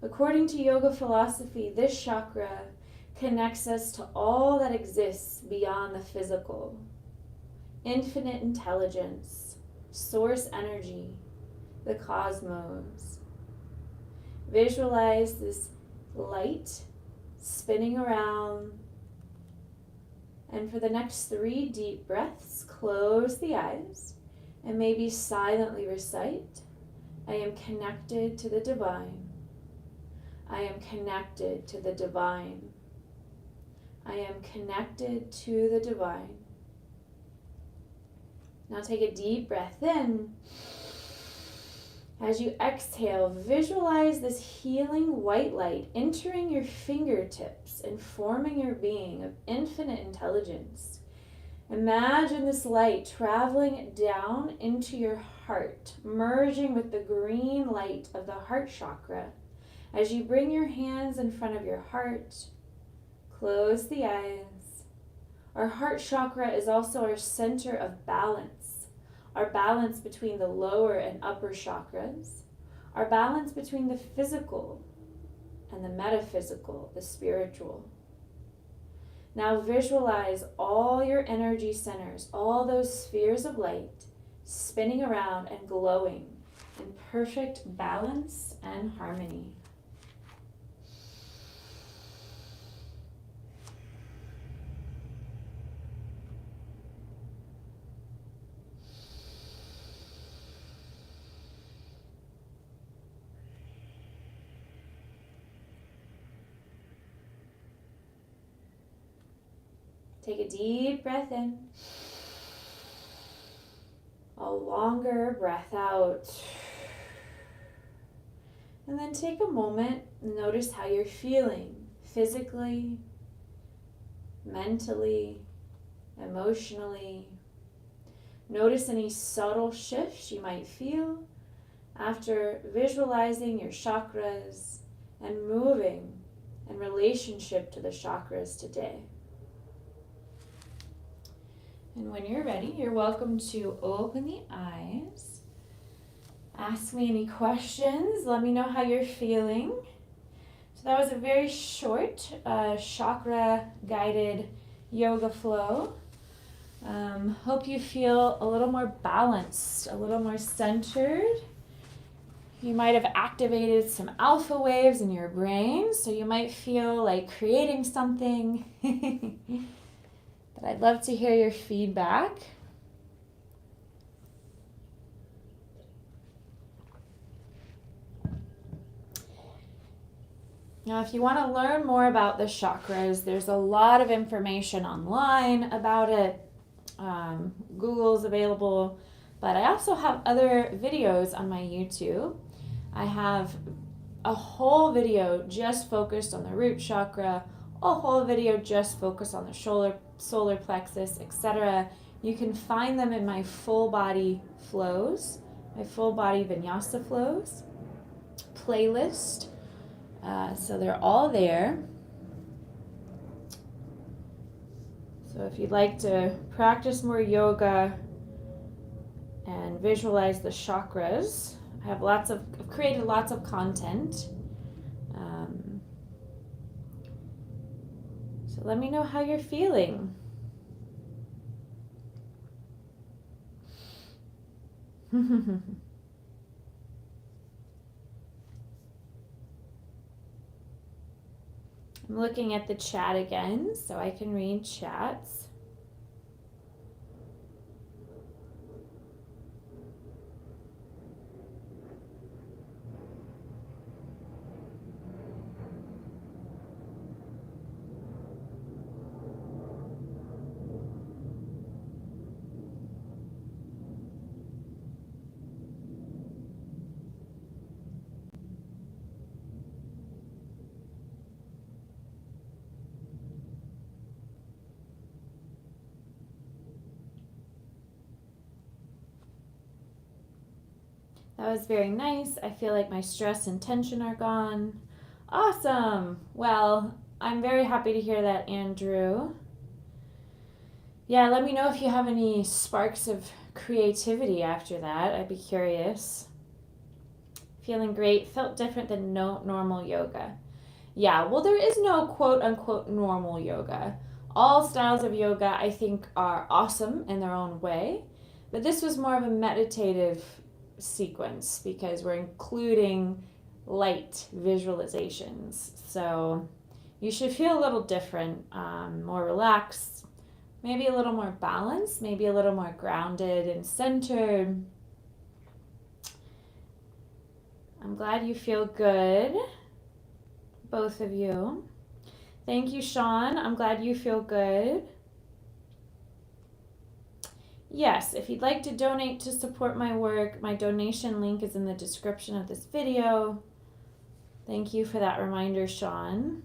[SPEAKER 1] According to yoga philosophy, this chakra connects us to all that exists beyond the physical. Infinite intelligence, source energy, the cosmos. Visualize this light spinning around. And for the next 3 deep breaths, close the eyes and maybe silently recite, I am connected to the divine. I am connected to the divine. I am connected to the divine. Now take a deep breath in. As you exhale, visualize this healing white light entering your fingertips and forming your being of infinite intelligence. Imagine this light traveling down into your heart, merging with the green light of the heart chakra. As you bring your hands in front of your heart, close the eyes. Our heart chakra is also our center of balance, our balance between the lower and upper chakras, our balance between the physical and the metaphysical, the spiritual. Now visualize all your energy centers, all those spheres of light, spinning around and glowing in perfect balance and harmony. Take a deep breath in, a longer breath out, and then take a moment and notice how you're feeling physically, mentally, emotionally. Notice any subtle shifts you might feel after visualizing your chakras and moving in relationship to the chakras today. And when you're ready, you're welcome to open the eyes. Ask me any questions. Let me know how you're feeling. So that was a very short chakra guided yoga flow. Hope you feel a little more balanced, a little more centered. You might have activated some alpha waves in your brain, so you might feel like creating something. But I'd love to hear your feedback. Now, if you want to learn more about the chakras, there's a lot of information online about it. Google's available, but I also have other videos on my YouTube. I have a whole video just focused on the root chakra, a whole video just focused on the solar plexus, etc. You can find them in my full body flows, my full body vinyasa flows playlist. So they're all there. So if you'd like to practice more yoga and visualize the chakras, I've created lots of content. So let me know how you're feeling. I'm looking at the chat again so I can read chats. That was very nice. I feel like my stress and tension are gone. Awesome. Well, I'm very happy to hear that, Andrew. Yeah, let me know if you have any sparks of creativity after that. I'd be curious. Feeling great. Felt different than normal yoga. Yeah, well, there is no quote-unquote normal yoga. All styles of yoga, I think, are awesome in their own way. But this was more of a meditative sequence because we're including light visualizations. So you should feel a little different, more relaxed, maybe a little more balanced, maybe a little more grounded and centered. I'm glad you feel good, both of you. Thank you, Sean. I'm glad you feel good. Yes, if you'd like to donate to support my work, my donation link is in the description of this video. Thank you for that reminder, Sean.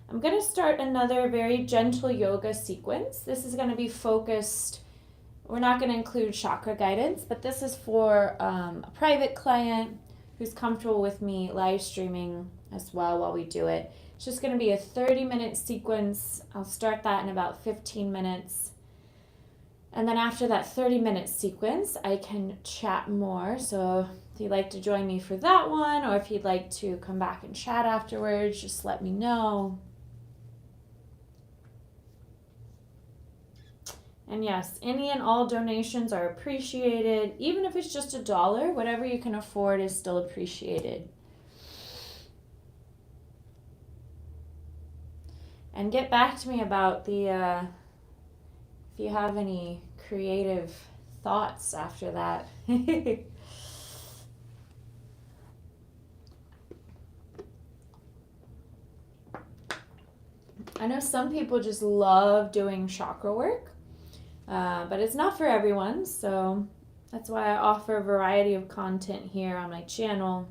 [SPEAKER 1] I'm going to start another very gentle yoga sequence. This is going to be focused. We're not going to include chakra guidance, but this is for a private client who's comfortable with me live streaming as well while we do it. It's just going to be a 30-minute sequence. I'll start that in about 15 minutes. And then after that 30-minute sequence, I can chat more. So if you'd like to join me for that one, or if you'd like to come back and chat afterwards, just let me know. And yes, any and all donations are appreciated. Even if it's just $1, whatever you can afford is still appreciated. And get back to me about the, if you have any creative thoughts after that. I know some people just love doing chakra work, but it's not for everyone. So that's why I offer a variety of content here on my channel.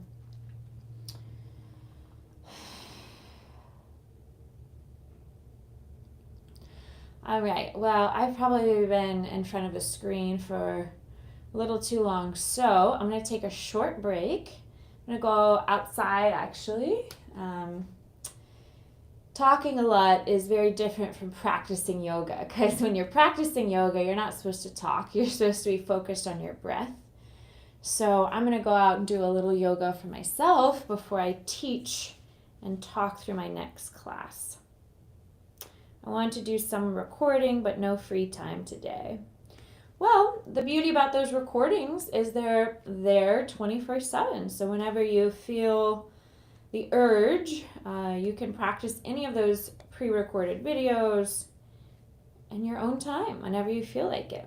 [SPEAKER 1] All right. Well, I've probably been in front of the screen for a little too long, so I'm going to take a short break. I'm going to go outside actually. Talking a lot is very different from practicing yoga, because when you're practicing yoga, you're not supposed to talk. You're supposed to be focused on your breath. So I'm going to go out and do a little yoga for myself before I teach and talk through my next class. I want to do some recording, but no free time today. Well, the beauty about those recordings is they're there 24/7. So whenever you feel the urge, you can practice any of those pre-recorded videos in your own time, whenever you feel like it.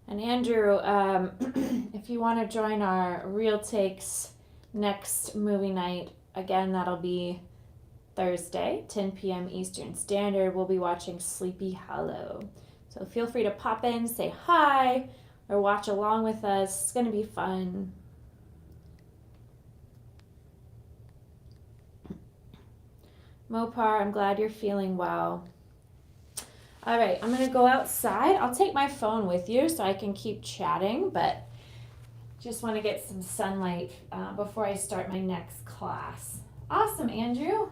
[SPEAKER 1] And Andrew, if you want to join our Real Takes next movie night, again, that'll be Thursday, 10 p.m. Eastern Standard. We'll be watching Sleepy Hollow. So feel free to pop in, say hi, or watch along with us. It's going to be fun. Mopar, I'm glad you're feeling well. All right, I'm going to go outside. I'll take my phone with you so I can keep chatting, but just want to get some sunlight before I start my next class. Awesome, Andrew.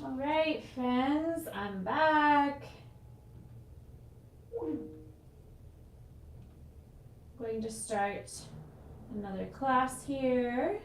[SPEAKER 1] All right, friends, I'm back. Going to start another class here.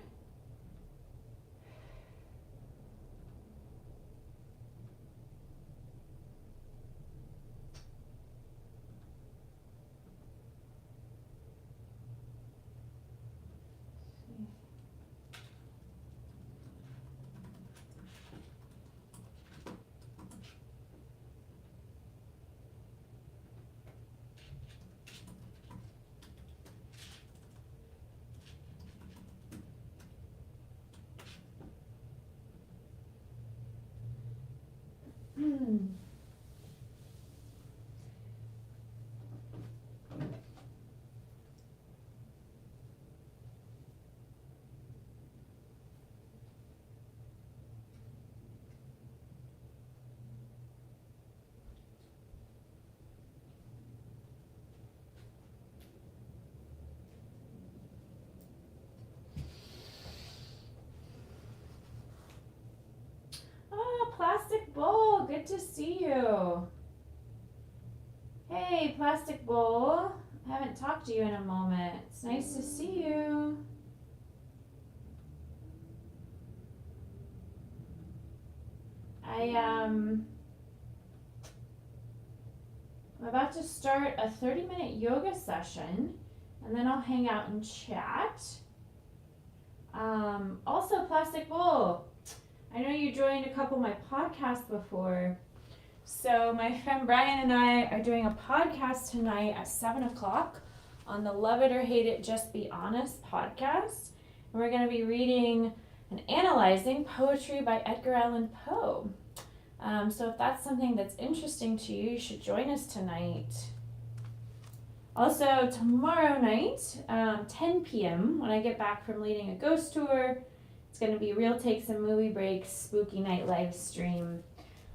[SPEAKER 1] Oh, Plastic Bowl, good to see you. Hey, Plastic Bowl. I haven't talked to you in a moment. It's nice to see you. I'm about to start a 30-minute yoga session, and then I'll hang out and chat. Also, Plastic Bowl, I know you joined a couple of my podcasts before. So my friend Brian and I are doing a podcast tonight at 7 o'clock on the Love It or Hate It, Just Be Honest podcast. And we're going to be reading and analyzing poetry by Edgar Allan Poe. So if that's something that's interesting to you, you should join us tonight. Also, tomorrow night, 10 p.m., when I get back from leading a ghost tour, it's going to be Real Takes and Movie Breaks Spooky Night live stream.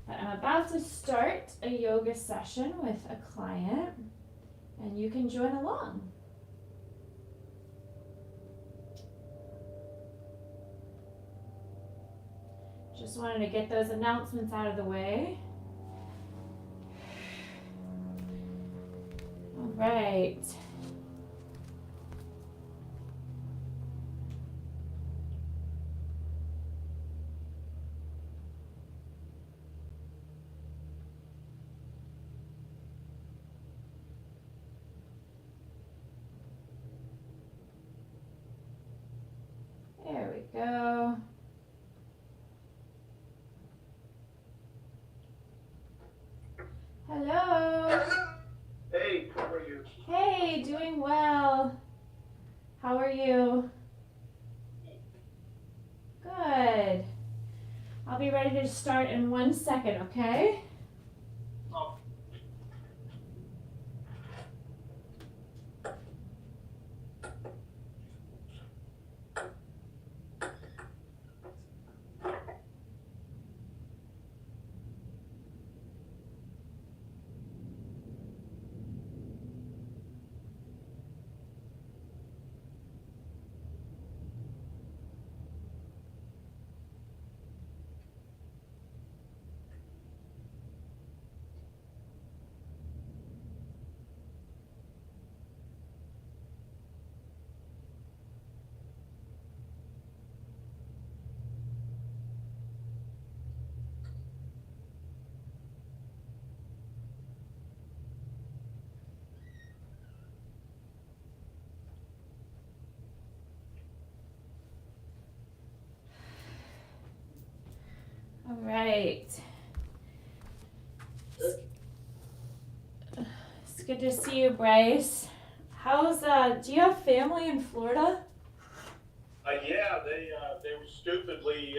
[SPEAKER 1] I'm about to start a yoga session with a client, and you can join along. Just wanted to get those announcements out of the way. All right. There we go. Hello.
[SPEAKER 2] Hey, how are you?
[SPEAKER 1] Hey, doing well. How are you? Good. I'll be ready to start in 1 second, okay?
[SPEAKER 2] Oh.
[SPEAKER 1] All right. It's good to see you, Bryce. Do you have family in Florida?
[SPEAKER 2] Yeah, they were stupidly.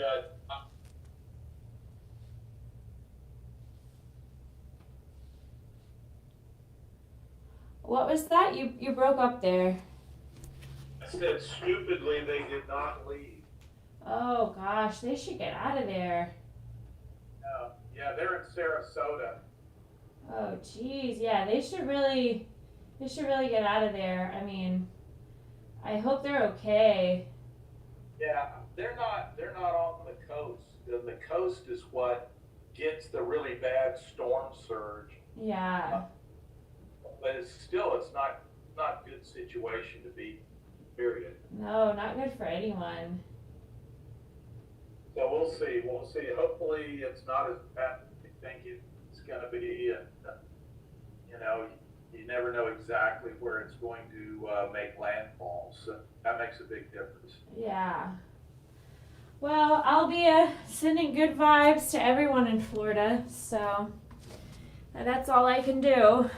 [SPEAKER 1] What was that? You broke up there.
[SPEAKER 2] I said stupidly they did not leave.
[SPEAKER 1] Oh gosh, they should get out of there.
[SPEAKER 2] Yeah, they're in Sarasota.
[SPEAKER 1] Oh geez, yeah, they should really get out of there. I mean, I hope they're okay.
[SPEAKER 2] Yeah, they're not on the coast. the coast is what gets the really bad storm surge.
[SPEAKER 1] Yeah.
[SPEAKER 2] But it's not a good situation to be, period.
[SPEAKER 1] No, not good for anyone.
[SPEAKER 2] So we'll see. We'll see. Hopefully, it's not as bad as we think it's going to be. And, you never know exactly where it's going to make landfall. So that makes a big difference.
[SPEAKER 1] Yeah. Well, I'll be sending good vibes to everyone in Florida, so that's all I can do.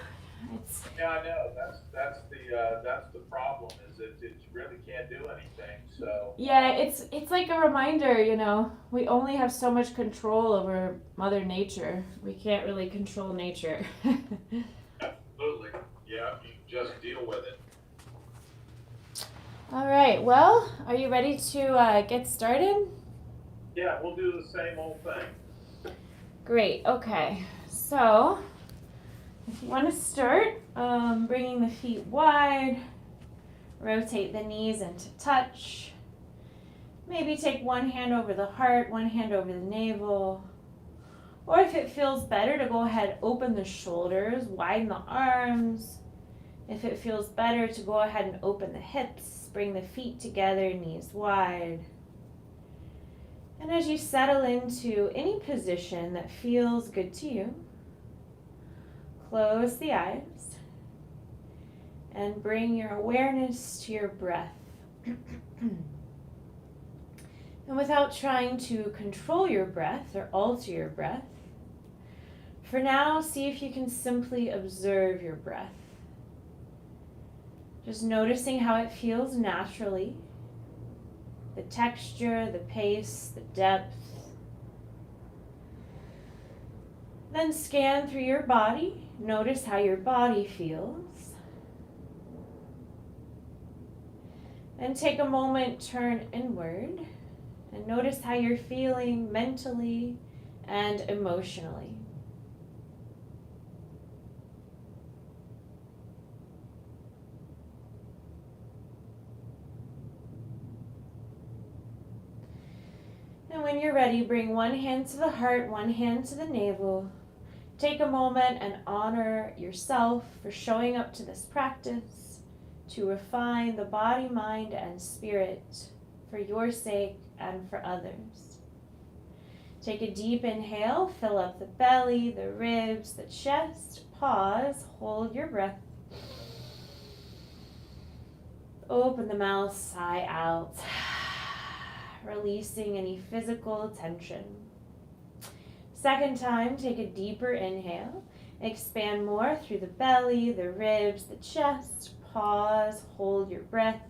[SPEAKER 2] Yeah, I know. That's the problem, is that it really can't do anything. So
[SPEAKER 1] Yeah, it's like a reminder, we only have so much control over Mother Nature. We can't really control nature.
[SPEAKER 2] absolutely, yeah, you just deal with it.
[SPEAKER 1] All right, well, are you ready to get started?
[SPEAKER 2] Yeah, we'll do the same old thing.
[SPEAKER 1] Great, okay. So, if you want to start, bringing the feet wide, rotate the knees into touch. Maybe take one hand over the heart, one hand over the navel. Or if it feels better to go ahead, open the shoulders, widen the arms. If it feels better to go ahead and open the hips, bring the feet together, knees wide. And as you settle into any position that feels good to you, close the eyes and bring your awareness to your breath. And without trying to control your breath or alter your breath, for now, see if you can simply observe your breath. Just noticing how it feels naturally, the texture, the pace, the depth. Then scan through your body. Notice how your body feels. Then take a moment, turn inward, and notice how you're feeling mentally and emotionally. And when you're ready, bring one hand to the heart, one hand to the navel. Take a moment and honor yourself for showing up to this practice to refine the body, mind, and spirit for your sake and for others. Take a deep inhale, fill up the belly, the ribs, the chest. Pause, hold your breath. Open the mouth, sigh out, releasing any physical tension. Second time, take a deeper inhale. Expand more through the belly, the ribs, the chest. Pause, hold your breath.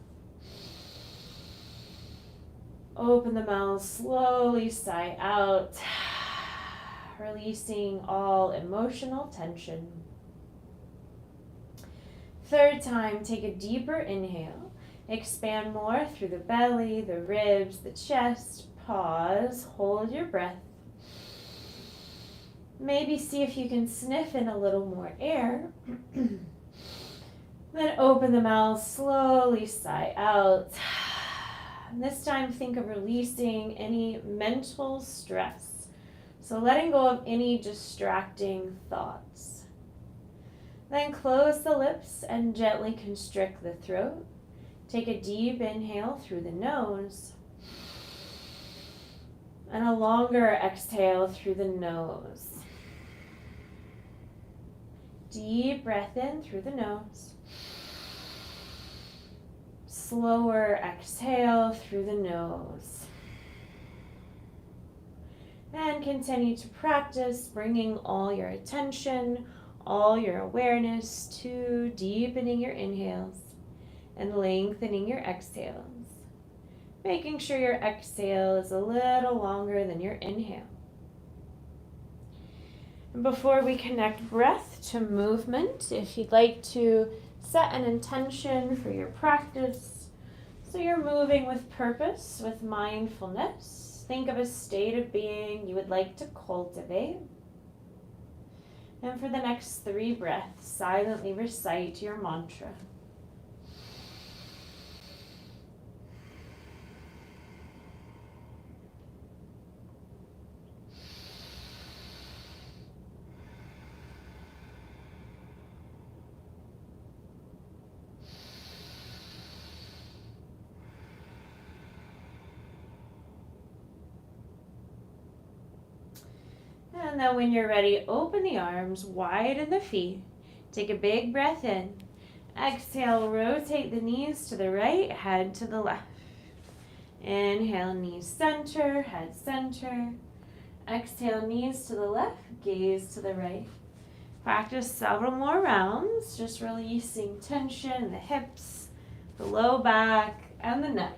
[SPEAKER 1] Open the mouth, slowly sigh out, releasing all emotional tension. Third time, take a deeper inhale. Expand more through the belly, the ribs, the chest. Pause, hold your breath. Maybe see if you can sniff in a little more air. Then open the mouth, slowly sigh out. And this time think of releasing any mental stress. So letting go of any distracting thoughts. Then close the lips and gently constrict the throat. Take a deep inhale through the nose. And a longer exhale through the nose. Deep breath in through the nose. Slower exhale through the nose. And continue to practice bringing all your attention, all your awareness to deepening your inhales and lengthening your exhales. Making sure your exhale is a little longer than your inhale. And before we connect breath to movement, if you'd like to set an intention for your practice, so you're moving with purpose, with mindfulness, think of a state of being you would like to cultivate. And for the next 3 breaths, silently recite your mantra. And then when you're ready, open the arms, widen the feet. Take a big breath in. Exhale, rotate the knees to the right, head to the left. Inhale, knees center, head center. Exhale, knees to the left, gaze to the right. Practice several more rounds, just releasing tension in the hips, the low back, and the neck.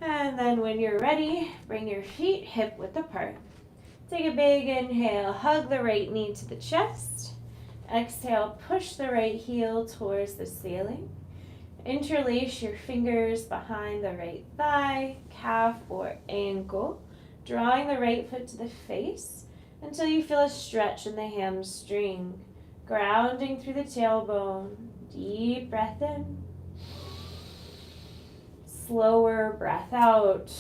[SPEAKER 1] And then when you're ready, bring your feet hip width apart. Take a big inhale, hug the right knee to the chest. Exhale, push the right heel towards the ceiling. Interlace your fingers behind the right thigh, calf, or ankle, drawing the right foot to the face until you feel a stretch in the hamstring, grounding through the tailbone. Deep breath in. Slower breath out.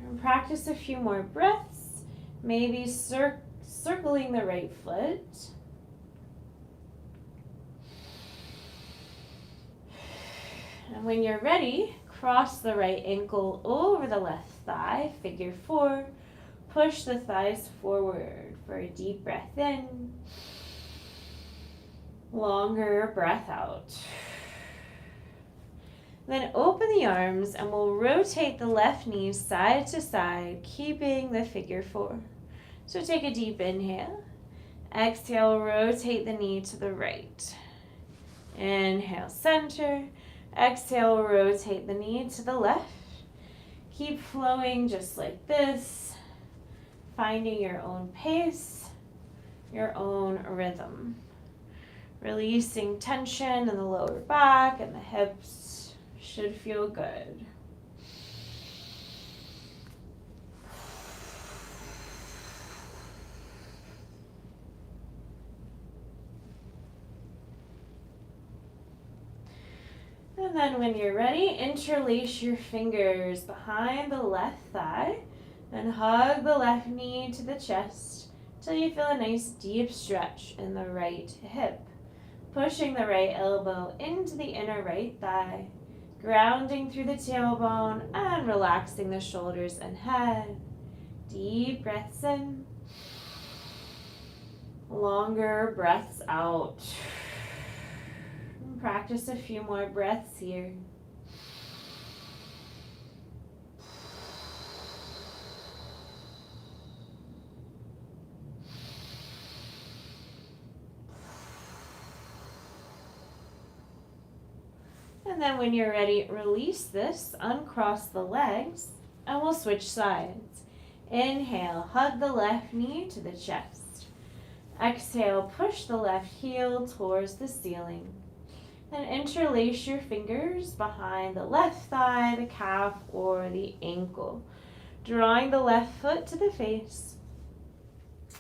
[SPEAKER 1] And practice a few more breaths, maybe circling the right foot. And when you're ready, cross the right ankle over the left thigh, figure 4. Push the thighs forward for a deep breath in. Longer breath out. Then open the arms and we'll rotate the left knee side to side, keeping the figure 4. So take a deep inhale. Exhale, rotate the knee to the right. Inhale, center. Exhale, rotate the knee to the left. Keep flowing just like this, finding your own pace, your own rhythm. Releasing tension in the lower back and the hips. Should feel good. And then when you're ready, interlace your fingers behind the left thigh and hug the left knee to the chest till you feel a nice deep stretch in the right hip. Pushing the right elbow into the inner right thigh. Grounding through the tailbone and relaxing the shoulders and head. Deep breaths in. Longer breaths out. And practice a few more breaths here. And then when you're ready, release this, uncross the legs, and we'll switch sides. Inhale, hug the left knee to the chest. Exhale, push the left heel towards the ceiling. And interlace your fingers behind the left thigh, the calf, or the ankle, drawing the left foot to the face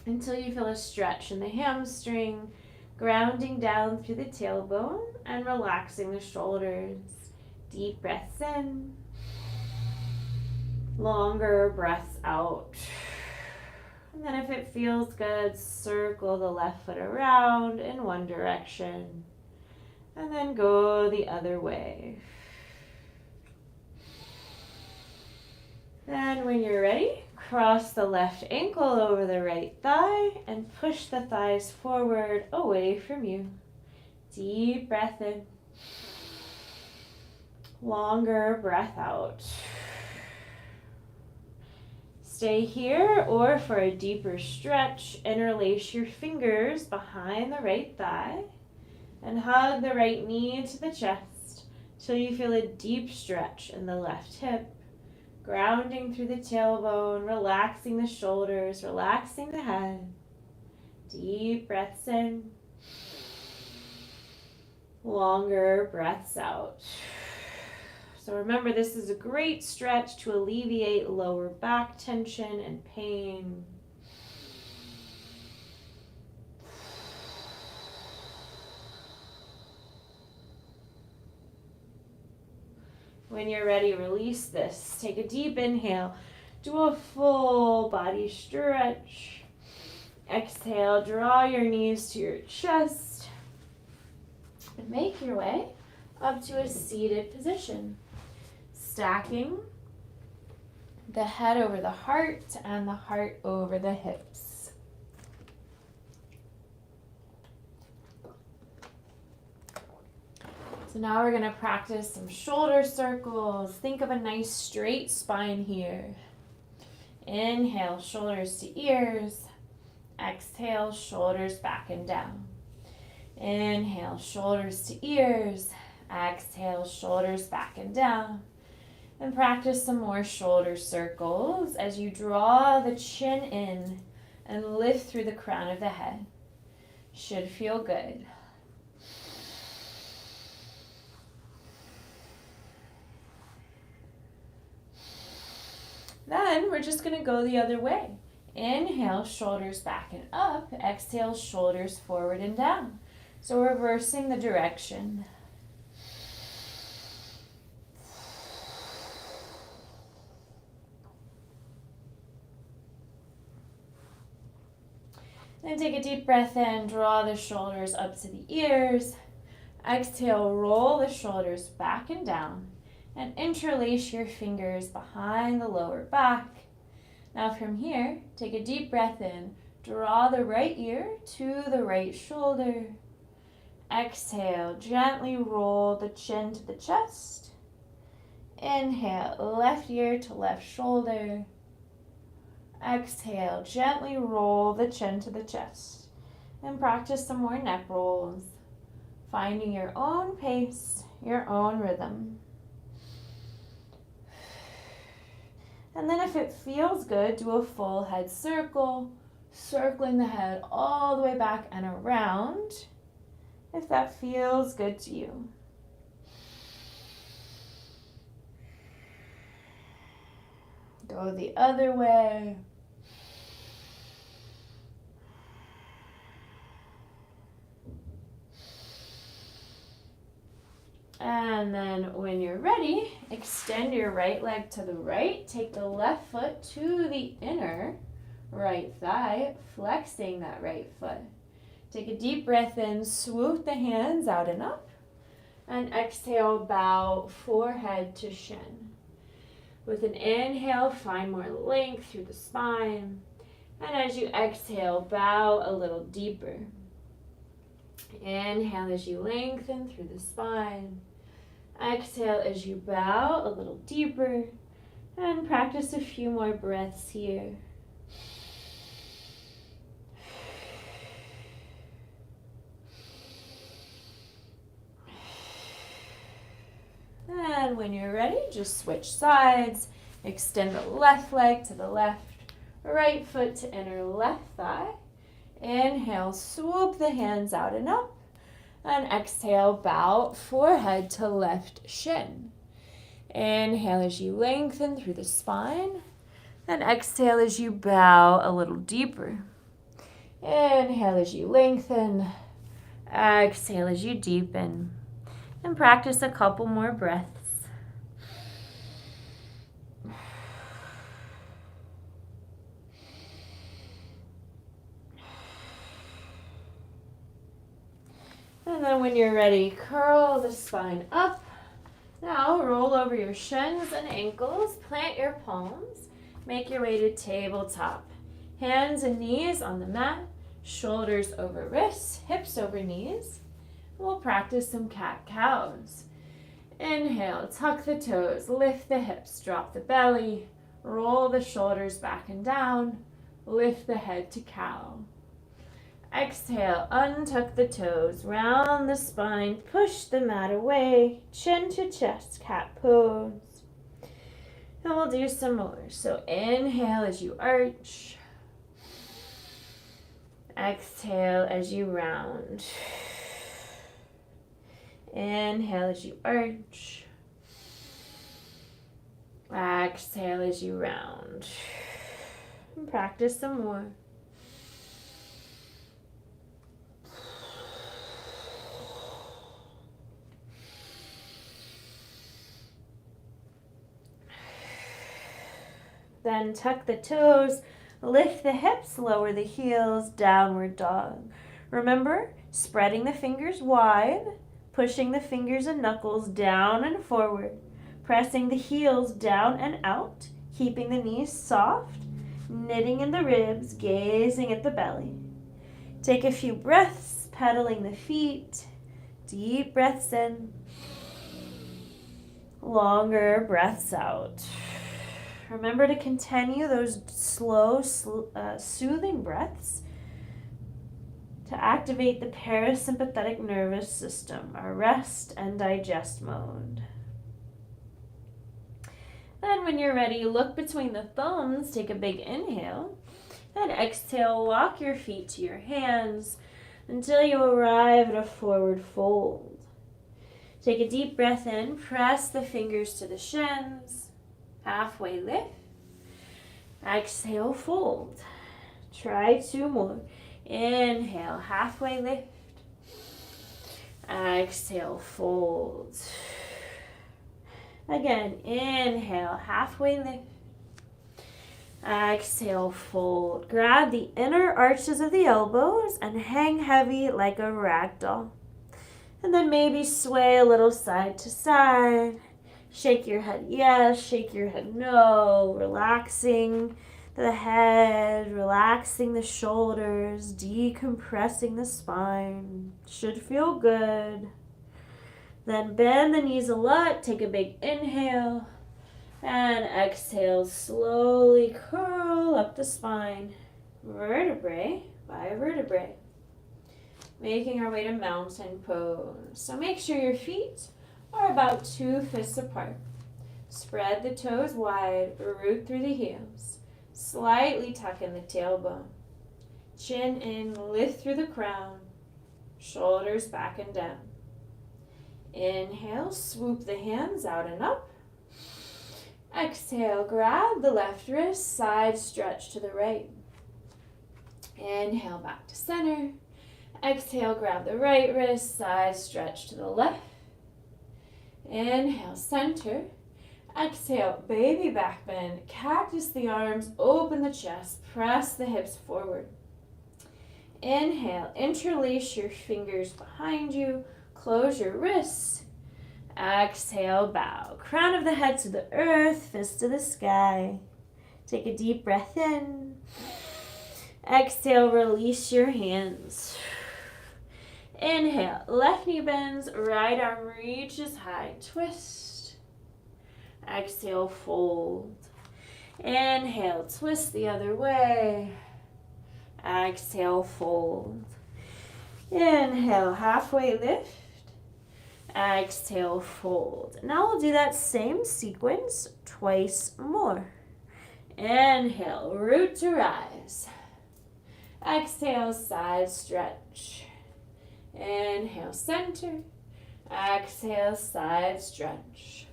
[SPEAKER 1] until you feel a stretch in the hamstring, grounding down through the tailbone and relaxing the shoulders. Deep breaths in. Longer breaths out. And then if it feels good, circle the left foot around in one direction. And then go the other way. Then when you're ready, cross the left ankle over the right thigh and push the thighs forward away from you. Deep breath in. Longer breath out. Stay here, or for a deeper stretch, interlace your fingers behind the right thigh and hug the right knee to the chest till you feel a deep stretch in the left hip. Grounding through the tailbone, relaxing the shoulders, relaxing the head. Deep breaths in. Longer breaths out. So remember, this is a great stretch to alleviate lower back tension and pain. When you're ready, release this. Take a deep inhale. Do a full body stretch. Exhale, draw your knees to your chest. And make your way up to a seated position. Stacking the head over the heart and the heart over the hips. So now we're going to practice some shoulder circles. Think of a nice straight spine here. Inhale, shoulders to ears. Exhale, shoulders back and down. Inhale, shoulders to ears. Exhale, shoulders back and down. And practice some more shoulder circles as you draw the chin in and lift through the crown of the head. Should feel good. Then we're just going to go the other way. Inhale, shoulders back and up. Exhale, shoulders forward and down. So reversing the direction. Then take a deep breath in, draw the shoulders up to the ears. Exhale, roll the shoulders back and down. And interlace your fingers behind the lower back. Now from here, take a deep breath in. Draw the right ear to the right shoulder. Exhale, gently roll the chin to the chest. Inhale, left ear to left shoulder. Exhale, gently roll the chin to the chest. And practice some more neck rolls. Finding your own pace, your own rhythm. And then if it feels good, do a full head circle, circling the head all the way back and around, if that feels good to you. Go the other way. And then when you're ready, extend your right leg to the right. Take the left foot to the inner right thigh, flexing that right foot. Take a deep breath in, swoop the hands out and up. And exhale, bow forehead to shin. With an inhale, find more length through the spine. And as you exhale, bow a little deeper. Inhale as you lengthen through the spine. Exhale as you bow a little deeper. And practice a few more breaths here. And when you're ready, just switch sides. Extend the left leg to the left, right foot to inner left thigh. Inhale, swoop the hands out and up. And exhale, bow forehead to left shin. Inhale as you lengthen through the spine. And exhale as you bow a little deeper. Inhale as you lengthen. Exhale as you deepen. And practice a couple more breaths. And then when you're ready, curl the spine up. Now roll over your shins and ankles, plant your palms, make your way to tabletop. Hands and knees on the mat, shoulders over wrists, hips over knees. We'll practice some cat-cows. Inhale, tuck the toes, lift the hips, drop the belly, roll the shoulders back and down, lift the head to cow. Exhale, untuck the toes, round the spine, push the mat away, chin to chest, cat pose. And we'll do some more. So inhale as you arch. Exhale as you round. Inhale as you arch. Exhale as you round. And practice some more. Then tuck the toes, lift the hips, lower the heels, downward dog. Remember, spreading the fingers wide, pushing the fingers and knuckles down and forward, pressing the heels down and out, keeping the knees soft, knitting in the ribs, gazing at the belly. Take a few breaths, pedaling the feet, deep breaths in, longer breaths out. Remember to continue those slow, soothing breaths to activate the parasympathetic nervous system, our rest and digest mode. Then when you're ready, look between the thumbs, take a big inhale, and exhale, walk your feet to your hands until you arrive at a forward fold. Take a deep breath in, press the fingers to the shins, halfway lift, exhale, fold. Try 2 more. Inhale, halfway lift, exhale, fold. Again, inhale, halfway lift, exhale, fold. Grab the inner arches of the elbows and hang heavy like a rag doll. And then maybe sway a little side to side. Shake your head yes, shake your head no, relaxing the head, relaxing the shoulders, decompressing the spine. Should feel good. Then bend the knees a lot, take a big inhale, and exhale, slowly curl up the spine, vertebrae by vertebrae, making our way to mountain pose. So make sure your feet are about 2 fists apart. Spread the toes wide, root through the heels. Slightly tuck in the tailbone. Chin in, lift through the crown. Shoulders back and down. Inhale, swoop the hands out and up. Exhale, grab the left wrist, side stretch to the right. Inhale, back to center. Exhale, grab the right wrist, side stretch to the left. Inhale, center. Exhale, baby back bend. Cactus the arms, open the chest, press the hips forward. Inhale, interlace your fingers behind you, close your wrists. Exhale, bow. Crown of the head to the earth, fist to the sky. Take a deep breath in. Exhale, release your hands. Inhale, left knee bends, right arm reaches high, twist. Exhale, fold. Inhale, twist the other way. Exhale, fold. Inhale, halfway lift. Exhale, fold. Now we'll do that same sequence twice more. Inhale, root to rise. Exhale, side stretch. Inhale, center. Exhale, side stretch.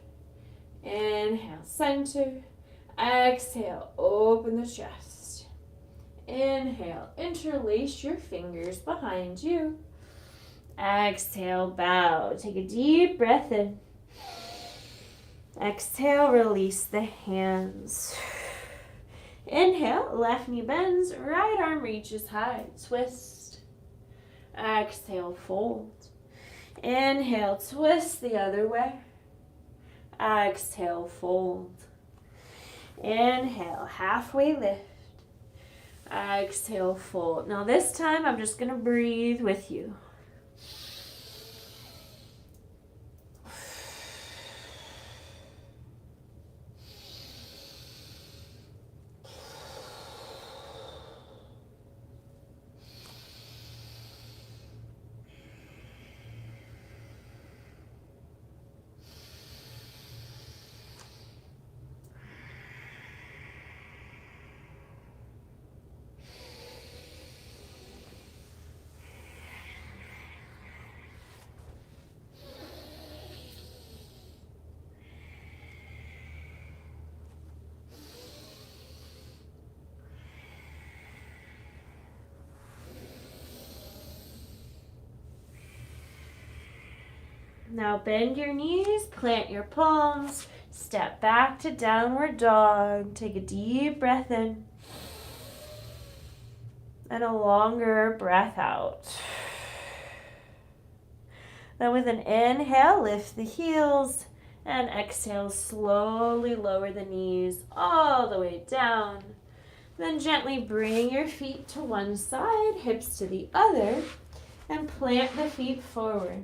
[SPEAKER 1] Inhale, center. Exhale, open the chest. Inhale, interlace your fingers behind you. Exhale, bow. Take a deep breath in. Exhale, release the hands. Inhale, left knee bends, right arm reaches high, twist. Exhale, fold. Inhale, twist the other way. Exhale, fold. Inhale, halfway lift. Exhale, fold. Now this time I'm just going to breathe with you. Now bend your knees, plant your palms, Step back to downward dog. Take a deep breath in and a longer breath out. Then with an inhale, lift the heels, and exhale, slowly lower the knees all the way down. Then gently bring your feet to one side, hips to the other, and plant the feet forward.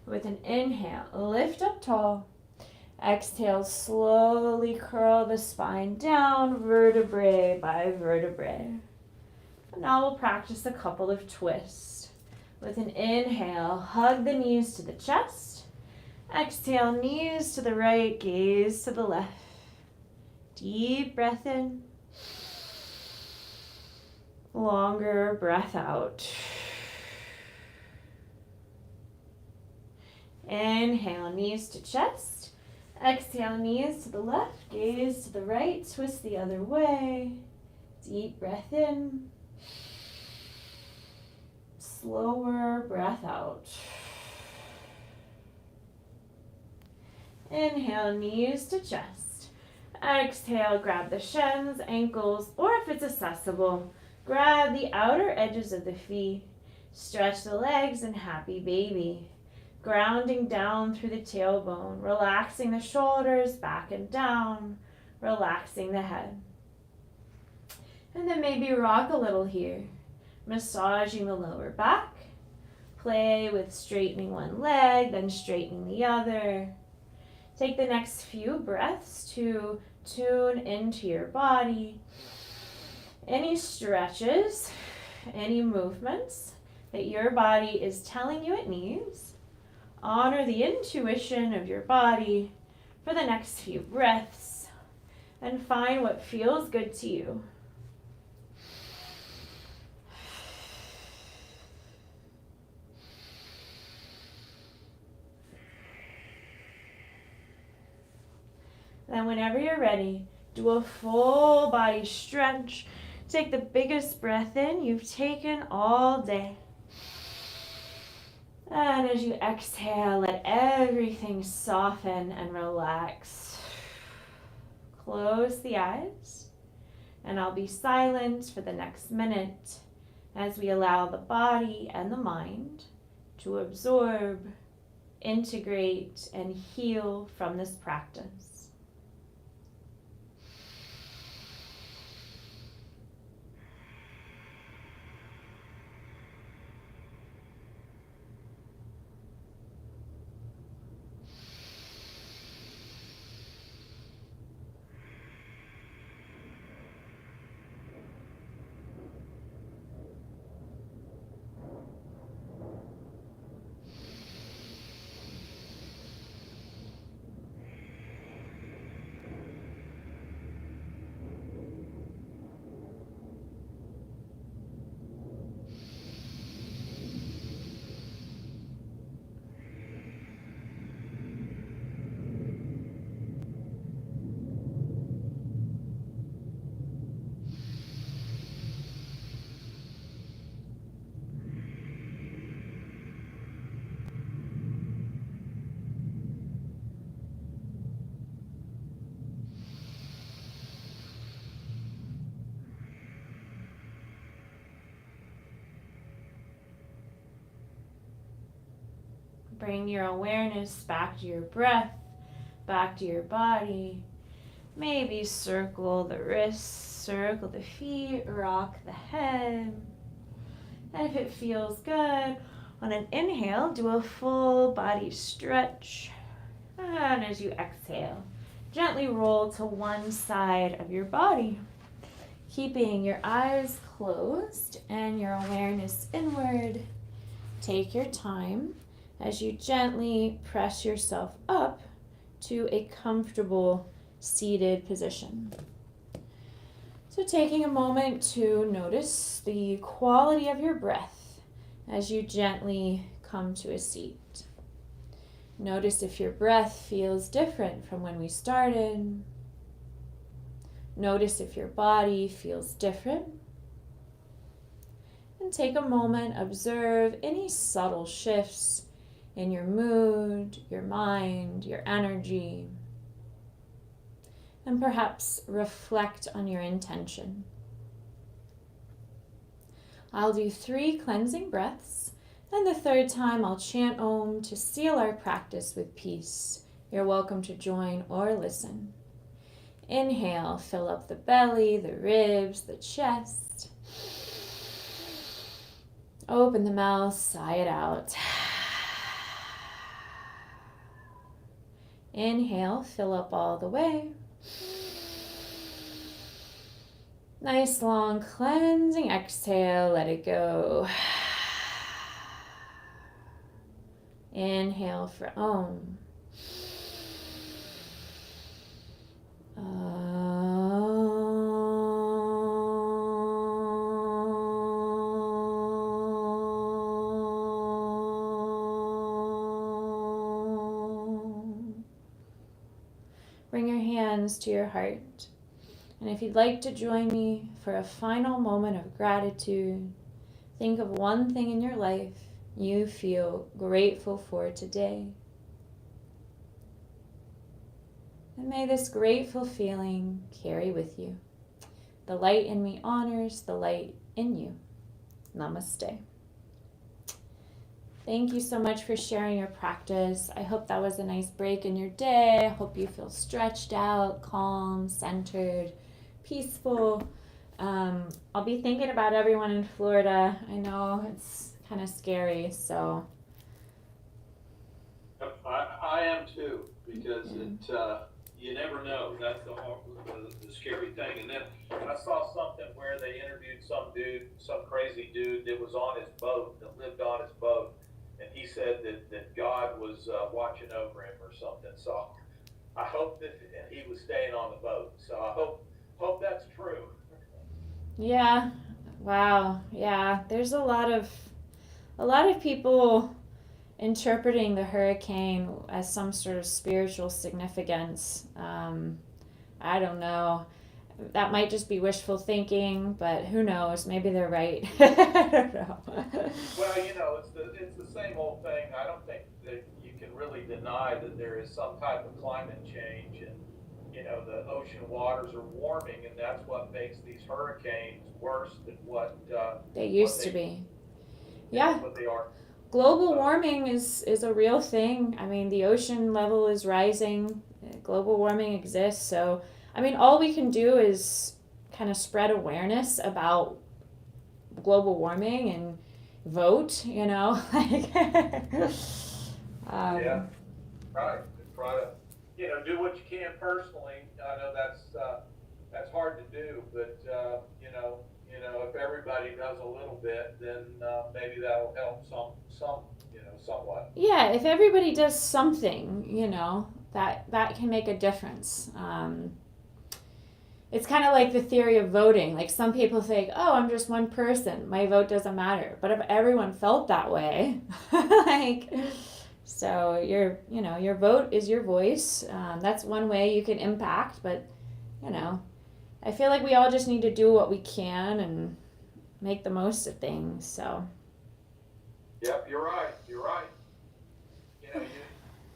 [SPEAKER 1] With an inhale, lift up tall. Exhale, slowly curl the spine down, vertebrae by vertebrae. And now we'll practice a couple of twists. With an inhale, hug the knees to the chest. Exhale, knees to the right, gaze to the left. Deep breath in. Longer breath out. Inhale, knees to chest. Exhale, knees to the left, gaze to the right, twist the other way. Deep breath in. Slower breath out. Inhale, knees to chest. Exhale, grab the shins, ankles, or if it's accessible, grab the outer edges of the feet. Stretch the legs and happy baby. Grounding down through the tailbone, relaxing the shoulders back and down, relaxing the head. And then maybe rock a little here, massaging the lower back. Play with straightening one leg, then straightening the other. Take the next few breaths to tune into your body. Any stretches, any movements that your body is telling you it needs. Honor the intuition of your body for the next few breaths and find what feels good to you. Then whenever you're ready, do a full body stretch. Take the biggest breath in you've taken all day. And as you exhale, let everything soften and relax. Close the eyes, and I'll be silent for the next minute as we allow the body and the mind to absorb, integrate, and heal from this practice. Bring your awareness back to your breath, back to your body. Maybe circle the wrists, circle the feet, rock the head. And if it feels good, on an inhale, do a full body stretch. And as you exhale, gently roll to one side of your body, keeping your eyes closed and your awareness inward. Take your time as you gently press yourself up to a comfortable seated position. So taking a moment to notice the quality of your breath as you gently come to a seat. Notice if your breath feels different from when we started. Notice if your body feels different. And take a moment, observe any subtle shifts in your mood, your mind, your energy. And perhaps reflect on your intention. I'll do 3 cleansing breaths, and the third time I'll chant Om to seal our practice with peace. You're welcome to join or listen. Inhale, fill up the belly, the ribs, the chest. Open the mouth, sigh it out. Inhale, fill up all the way. Nice long cleansing exhale, let it go. Inhale for Om. Bring your hands to your heart. And if you'd like to join me for a final moment of gratitude, think of one thing in your life you feel grateful for today. And may this grateful feeling carry with you. The light in me honors the light in you. Namaste. Thank you so much for sharing your practice. I hope that was a nice break in your day. I hope you feel stretched out, calm, centered, peaceful. I'll be thinking about everyone in Florida. I know it's kind of scary, so.
[SPEAKER 2] I am too, because you never know. That's the scary thing. And then I saw something where they interviewed some crazy dude that was on his boat, that lived on his boat, and he said that God was watching over him or something. So I hope that he was staying on the boat. So I hope that's true.
[SPEAKER 1] Yeah. Wow. Yeah. There's a lot of people interpreting the hurricane as some sort of spiritual significance. I don't know. That might just be wishful thinking, but who knows? Maybe they're right. I don't know.
[SPEAKER 2] Well, it's the same old thing. I don't think that you can really deny that there is some type of climate change, and the ocean waters are warming, and that's what makes these hurricanes worse than what
[SPEAKER 1] they used to be. Yeah.
[SPEAKER 2] What they are.
[SPEAKER 1] Global warming is a real thing. I mean, the ocean level is rising. Global warming exists. So, I mean, all we can do is kind of spread awareness about global warming and vote,
[SPEAKER 2] Yeah, right. Try to, do what you can personally. I know that's hard to do, but if everybody does a little bit, then maybe that'll help somewhat.
[SPEAKER 1] Yeah, if everybody does something, that can make a difference. It's kind of like the theory of voting. Like, some people think, oh, I'm just one person, my vote doesn't matter. But if everyone felt that way, so your vote is your voice. That's one way you can impact. But I feel like we all just need to do what we can and make the most of things. So.
[SPEAKER 2] Yep, you're right.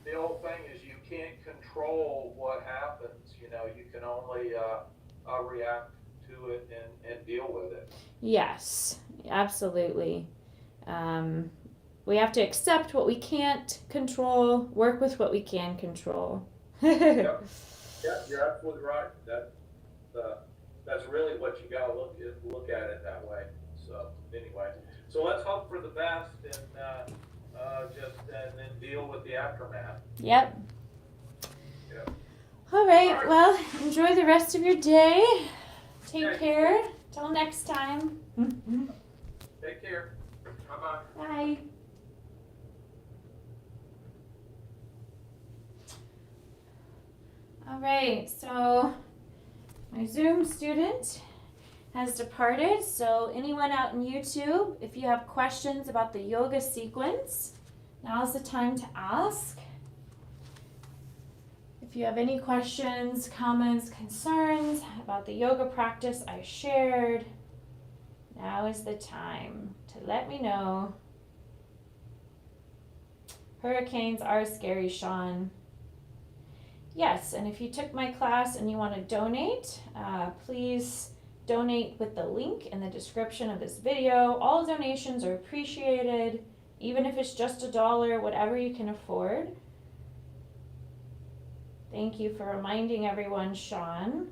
[SPEAKER 2] The whole thing is you can't control what happens. You can only react to it and deal with it.
[SPEAKER 1] Yes, absolutely. We have to accept what we can't control, work with what we can control.
[SPEAKER 2] Yep, you're absolutely right. That's really what you got to look at it that way. So anyway, let's hope for the best and then deal with the aftermath.
[SPEAKER 1] Yep. All right. Well, enjoy the rest of your day. Take care. Till next time.
[SPEAKER 2] Take care. Bye-bye.
[SPEAKER 1] Bye. All right. So my Zoom student has departed. So anyone out in YouTube, if you have questions about the yoga sequence, now's the time to ask. If you have any questions, comments, concerns about the yoga practice I shared, now is the time to let me know. Hurricanes are scary, Sean. Yes, and if you took my class and you want to donate, please donate with the link in the description of this video. All donations are appreciated, even if it's just $1, whatever you can afford. Thank you for reminding everyone, Sean.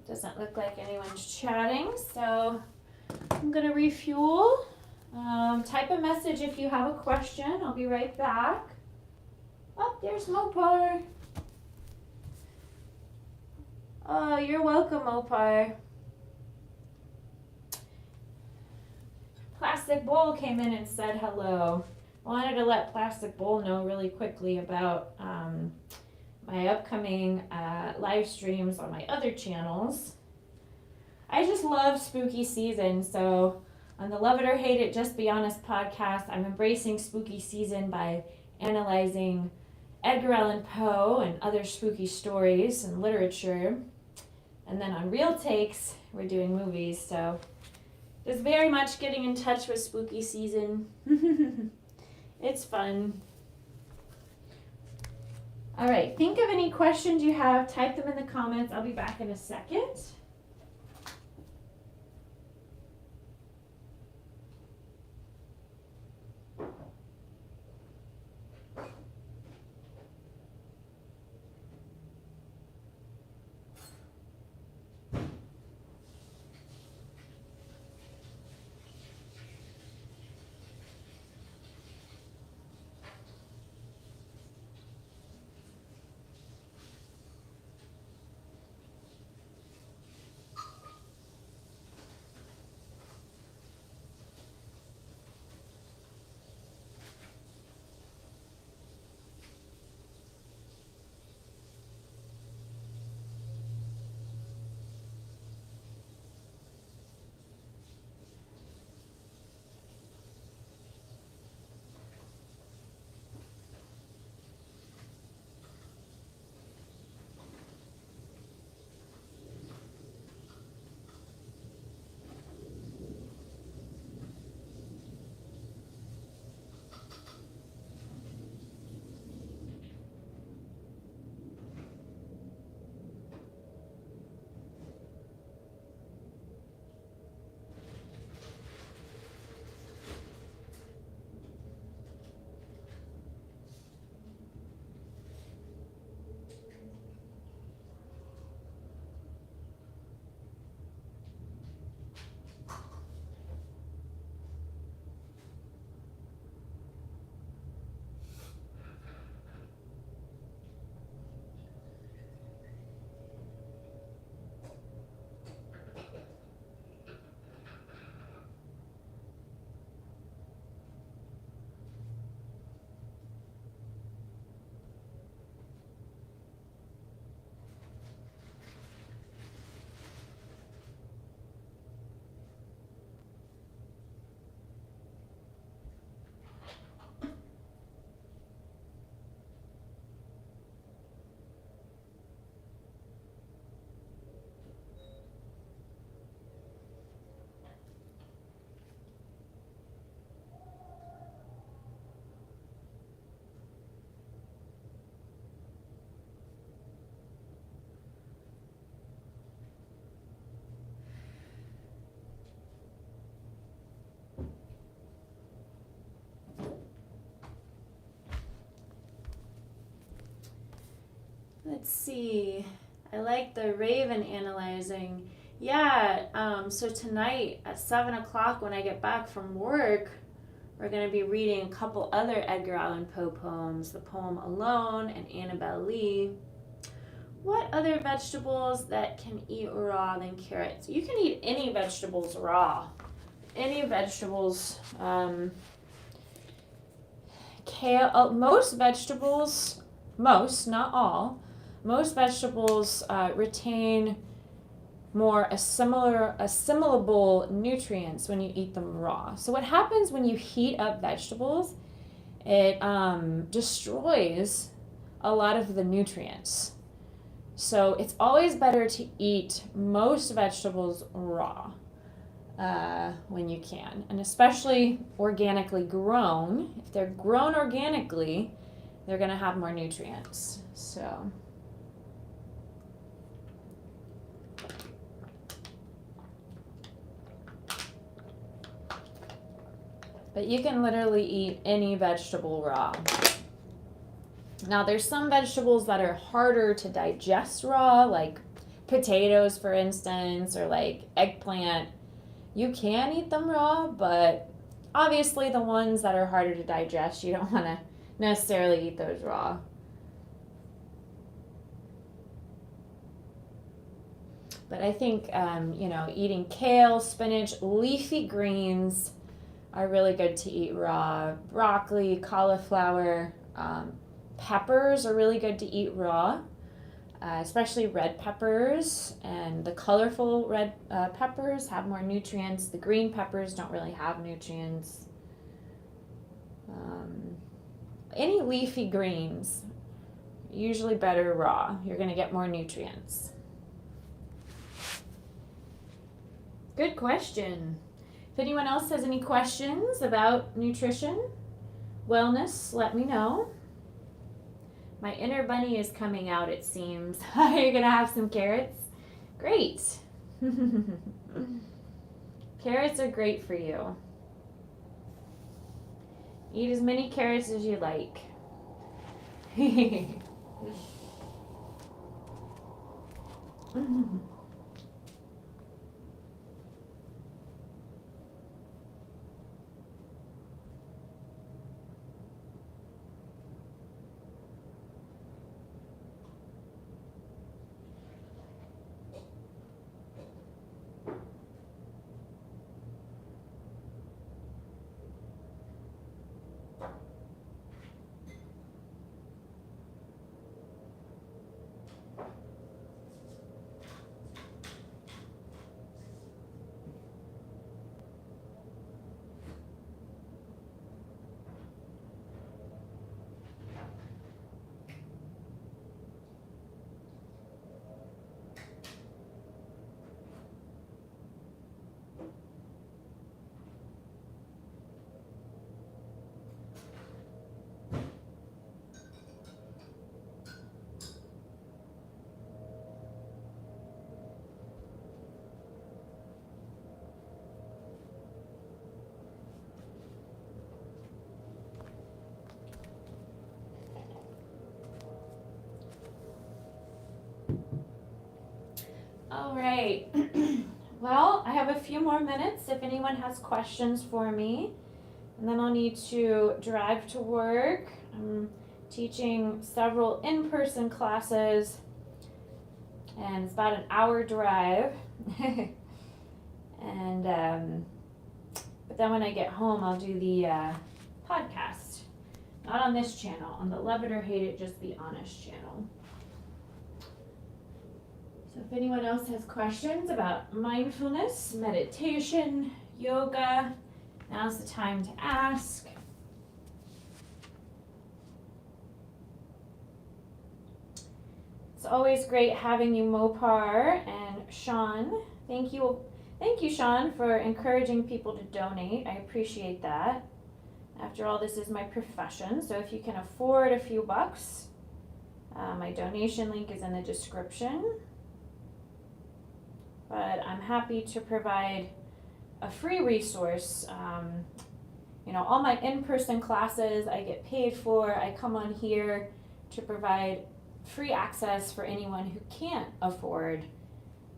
[SPEAKER 1] Doesn't look like anyone's chatting, so I'm gonna refuel. Type a message if you have a question. I'll be right back. Oh, there's Mopar. Oh, you're welcome, Mopar. Plastic Bowl came in and said hello. I wanted to let Plastic Bowl know really quickly about my upcoming live streams on my other channels. I just love spooky season, so on the Love It or Hate It Just Be Honest podcast, I'm embracing spooky season by analyzing Edgar Allan Poe and other spooky stories and literature. And then on Real Takes, we're doing movies, so it's very much getting in touch with spooky season. It's fun. All right, think of any questions you have, type them in the comments. I'll be back in a second. Let's see. I like the Raven analyzing. Yeah, so tonight at 7 o'clock when I get back from work, we're going to be reading a couple other Edgar Allan Poe poems. The poem Alone and Annabelle Lee. What other vegetables that can eat raw than carrots? You can eat any vegetables raw. Any vegetables. Kale, most vegetables, not all, most vegetables retain more assimilable nutrients when you eat them raw. So what happens when you heat up vegetables, it destroys a lot of the nutrients. So it's always better to eat most vegetables raw when you can, and especially organically grown. If they're grown organically, they're going to have more nutrients. So but you can literally eat any vegetable raw. Now, there's some vegetables that are harder to digest raw, like potatoes, for instance, or like eggplant. You can eat them raw, but obviously the ones that are harder to digest, you don't want to necessarily eat those raw. But I think, eating kale, spinach, leafy greens are really good to eat raw. Broccoli, cauliflower, peppers are really good to eat raw, especially red peppers. And the colorful red peppers have more nutrients. The green peppers don't really have nutrients. Any leafy greens, usually better raw. You're going to get more nutrients. Good question. If anyone else has any questions about nutrition, wellness, let me know. My inner bunny is coming out, it seems. You're going to have some carrots? Great. Carrots are great for you. Eat as many carrots as you like. All right. Well, I have a few more minutes if anyone has questions for me. And then I'll need to drive to work. I'm teaching several in-person classes, and it's about an hour drive. And but then when I get home, I'll do the podcast. Not on this channel, on the Love It or Hate It, Just Be Honest channel. So if anyone else has questions about mindfulness, meditation, yoga, now's the time to ask. It's always great having you, Mopar and Sean. Thank you, Sean, for encouraging people to donate. I appreciate that. After all, this is my profession, so if you can afford a few bucks, my donation link is in the description. But I'm happy to provide a free resource. All my in-person classes I get paid for. I come on here to provide free access for anyone who can't afford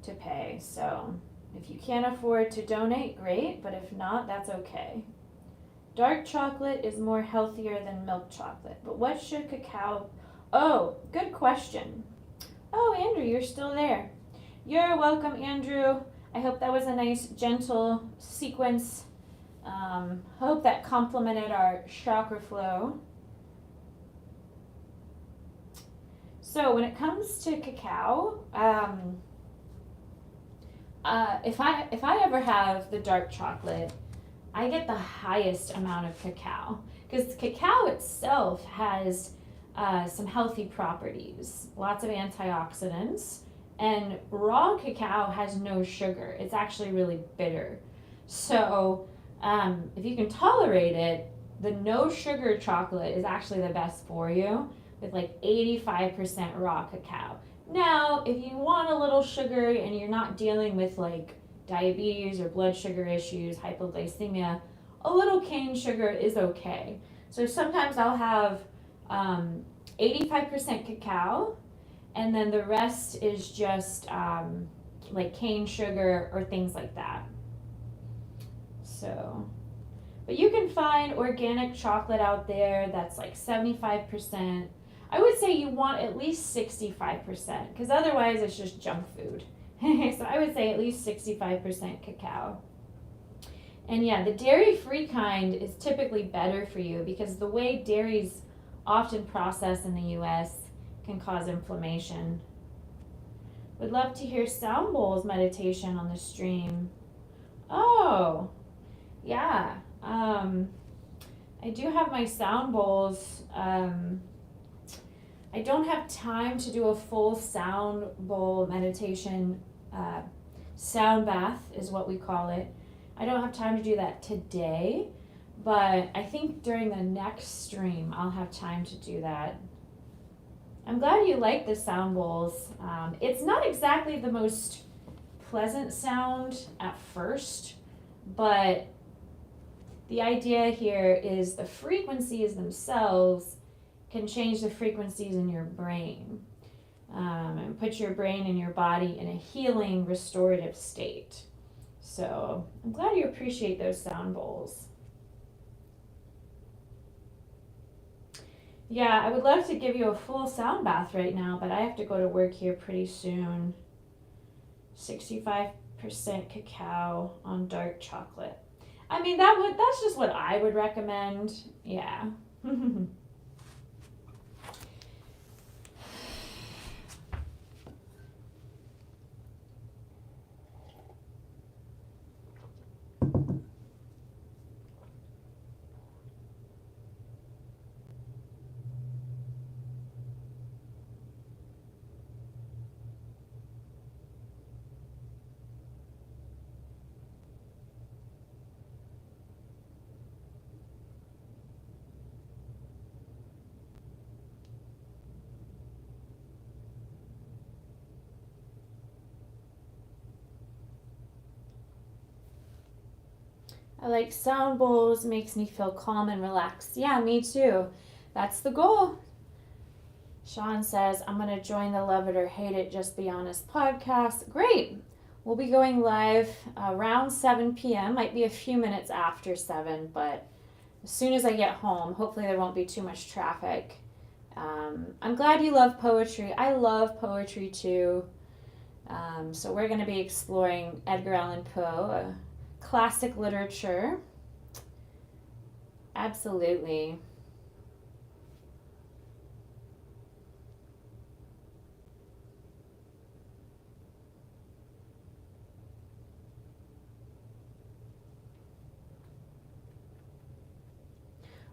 [SPEAKER 1] to pay. So if you can't afford to donate, great, but if not, that's okay. Dark chocolate is more healthier than milk chocolate, but what should cacao... Oh, good question. Oh, Andrew, you're still there. You're welcome, Andrew. I hope that was a nice, gentle sequence. Hope that complemented our chakra flow. So when it comes to cacao, if I ever have the dark chocolate, I get the highest amount of cacao, because cacao itself has some healthy properties, lots of antioxidants, and raw cacao has no sugar. It's actually really bitter. So if you can tolerate it, the no sugar chocolate is actually the best for you, with like 85% raw cacao. Now, if you want a little sugar and you're not dealing with like diabetes or blood sugar issues, hypoglycemia, a little cane sugar is okay. So sometimes I'll have 85% cacao, and then the rest is just like cane sugar or things like that. So, but you can find organic chocolate out there that's like 75%. I would say you want at least 65%, because otherwise it's just junk food. So I would say at least 65% cacao. And yeah, the dairy-free kind is typically better for you, because the way dairy's often processed in the US can cause inflammation. Would love to hear sound bowls meditation on the stream. Oh, yeah. I do have my sound bowls. I don't have time to do a full sound bowl meditation. Sound bath is what we call it. I don't have time to do that today, but I think during the next stream I'll have time to do that. I'm glad you like the sound bowls. It's not exactly the most pleasant sound at first, but the idea here is the frequencies themselves can change the frequencies in your brain, and put your brain and your body in a healing, restorative state. So I'm glad you appreciate those sound bowls. Yeah, I would love to give you a full sound bath right now, but I have to go to work here pretty soon. 65% cacao on dark chocolate. I mean, that's just what I would recommend. Yeah. I like sound bowls, makes me feel calm and relaxed. Yeah, me too. That's the goal. Sean says, I'm going to join the Love It or Hate It, Just Be Honest podcast. Great. We'll be going live around 7 p.m. Might be a few minutes after 7, but as soon as I get home, hopefully there won't be too much traffic. I'm glad you love poetry. I love poetry too. So we're going to be exploring Edgar Allan Poe, classic literature. Absolutely.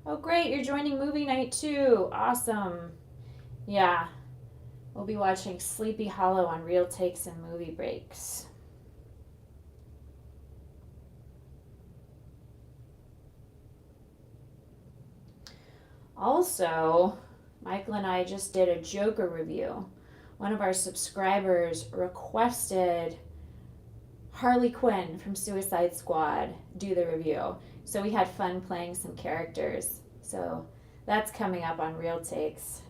[SPEAKER 1] Oh, great. You're joining movie night too. Awesome. Yeah. We'll be watching Sleepy Hollow on Real Takes and Movie Breaks. Also, Michael and I just did a Joker review. One of our subscribers requested Harley Quinn from Suicide Squad do the review. So we had fun playing some characters. So that's coming up on Real Takes.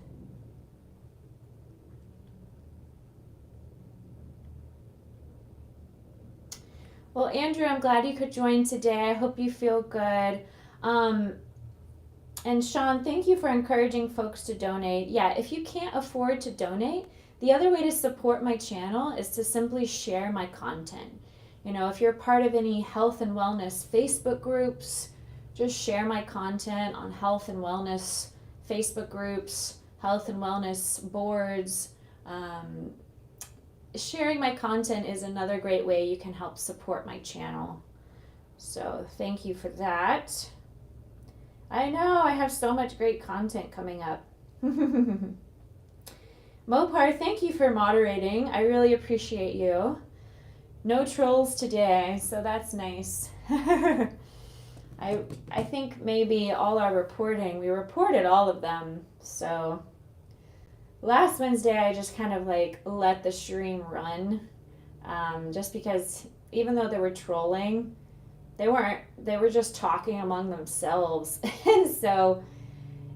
[SPEAKER 1] Well, Andrew, I'm glad you could join today. I hope you feel good. And Sean, thank you for encouraging folks to donate. Yeah, if you can't afford to donate, the other way to support my channel is to simply share my content. You know, if you're part of any health and wellness Facebook groups, just share my content on health and wellness Facebook groups, health and wellness boards. Sharing my content is another great way you can help support my channel. So thank you for that. I know, I have so much great content coming up. Mopar, thank you for moderating. I really appreciate you. No trolls today, so that's nice. I think maybe all our reporting, we reported all of them. So last Wednesday I just kind of like let the stream run, just because even though they were trolling, they were just talking among themselves. And so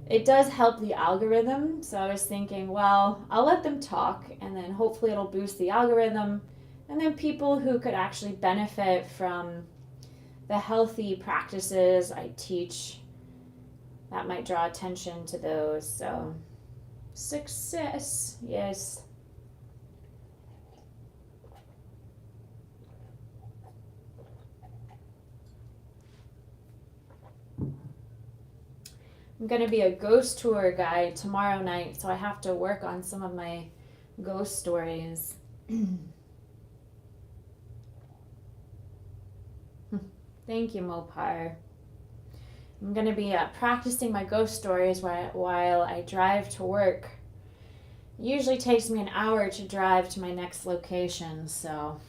[SPEAKER 1] it does help the algorithm. So I was thinking, well, I'll let them talk and then hopefully it'll boost the algorithm. And then people who could actually benefit from the healthy practices I teach, that might draw attention to those. So success, yes. I'm going to be a ghost tour guide tomorrow night, so I have to work on some of my ghost stories. Thank you, Mopar. I'm going to be practicing my ghost stories while I drive to work. It usually takes me an hour to drive to my next location, so...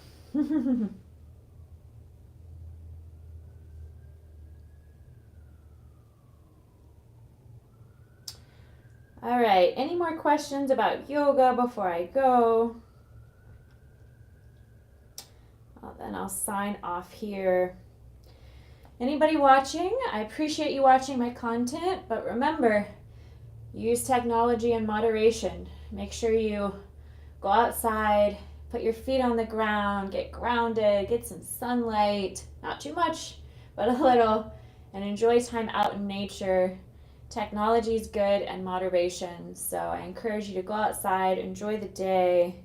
[SPEAKER 1] All right, any more questions about yoga before I go? Well, then I'll sign off here. Anybody watching, I appreciate you watching my content, but remember, use technology in moderation. Make sure you go outside, put your feet on the ground, get grounded, get some sunlight, not too much, but a little, and enjoy time out in nature. Technology is good and moderation, so I encourage you to go outside, enjoy the day.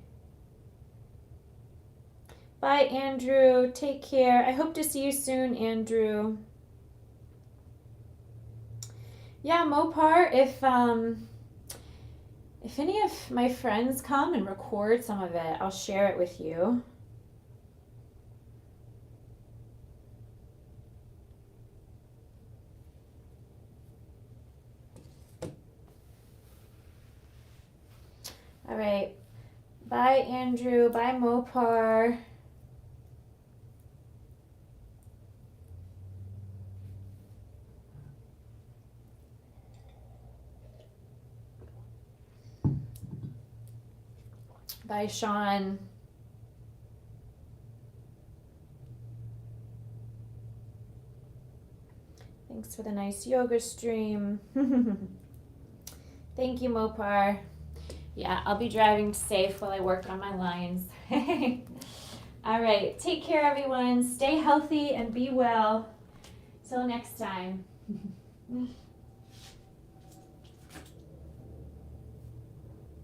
[SPEAKER 1] Bye, Andrew. Take care. I hope to see you soon, Andrew. Yeah, Mopar, if any of my friends come and record some of it, I'll share it with you. All right. Bye, Andrew. Bye, Mopar. Bye, Sean. Thanks for the nice yoga stream. Thank you, Mopar. Yeah, I'll be driving safe while I work on my lines. All right, take care, everyone. Stay healthy and be well. Till next time.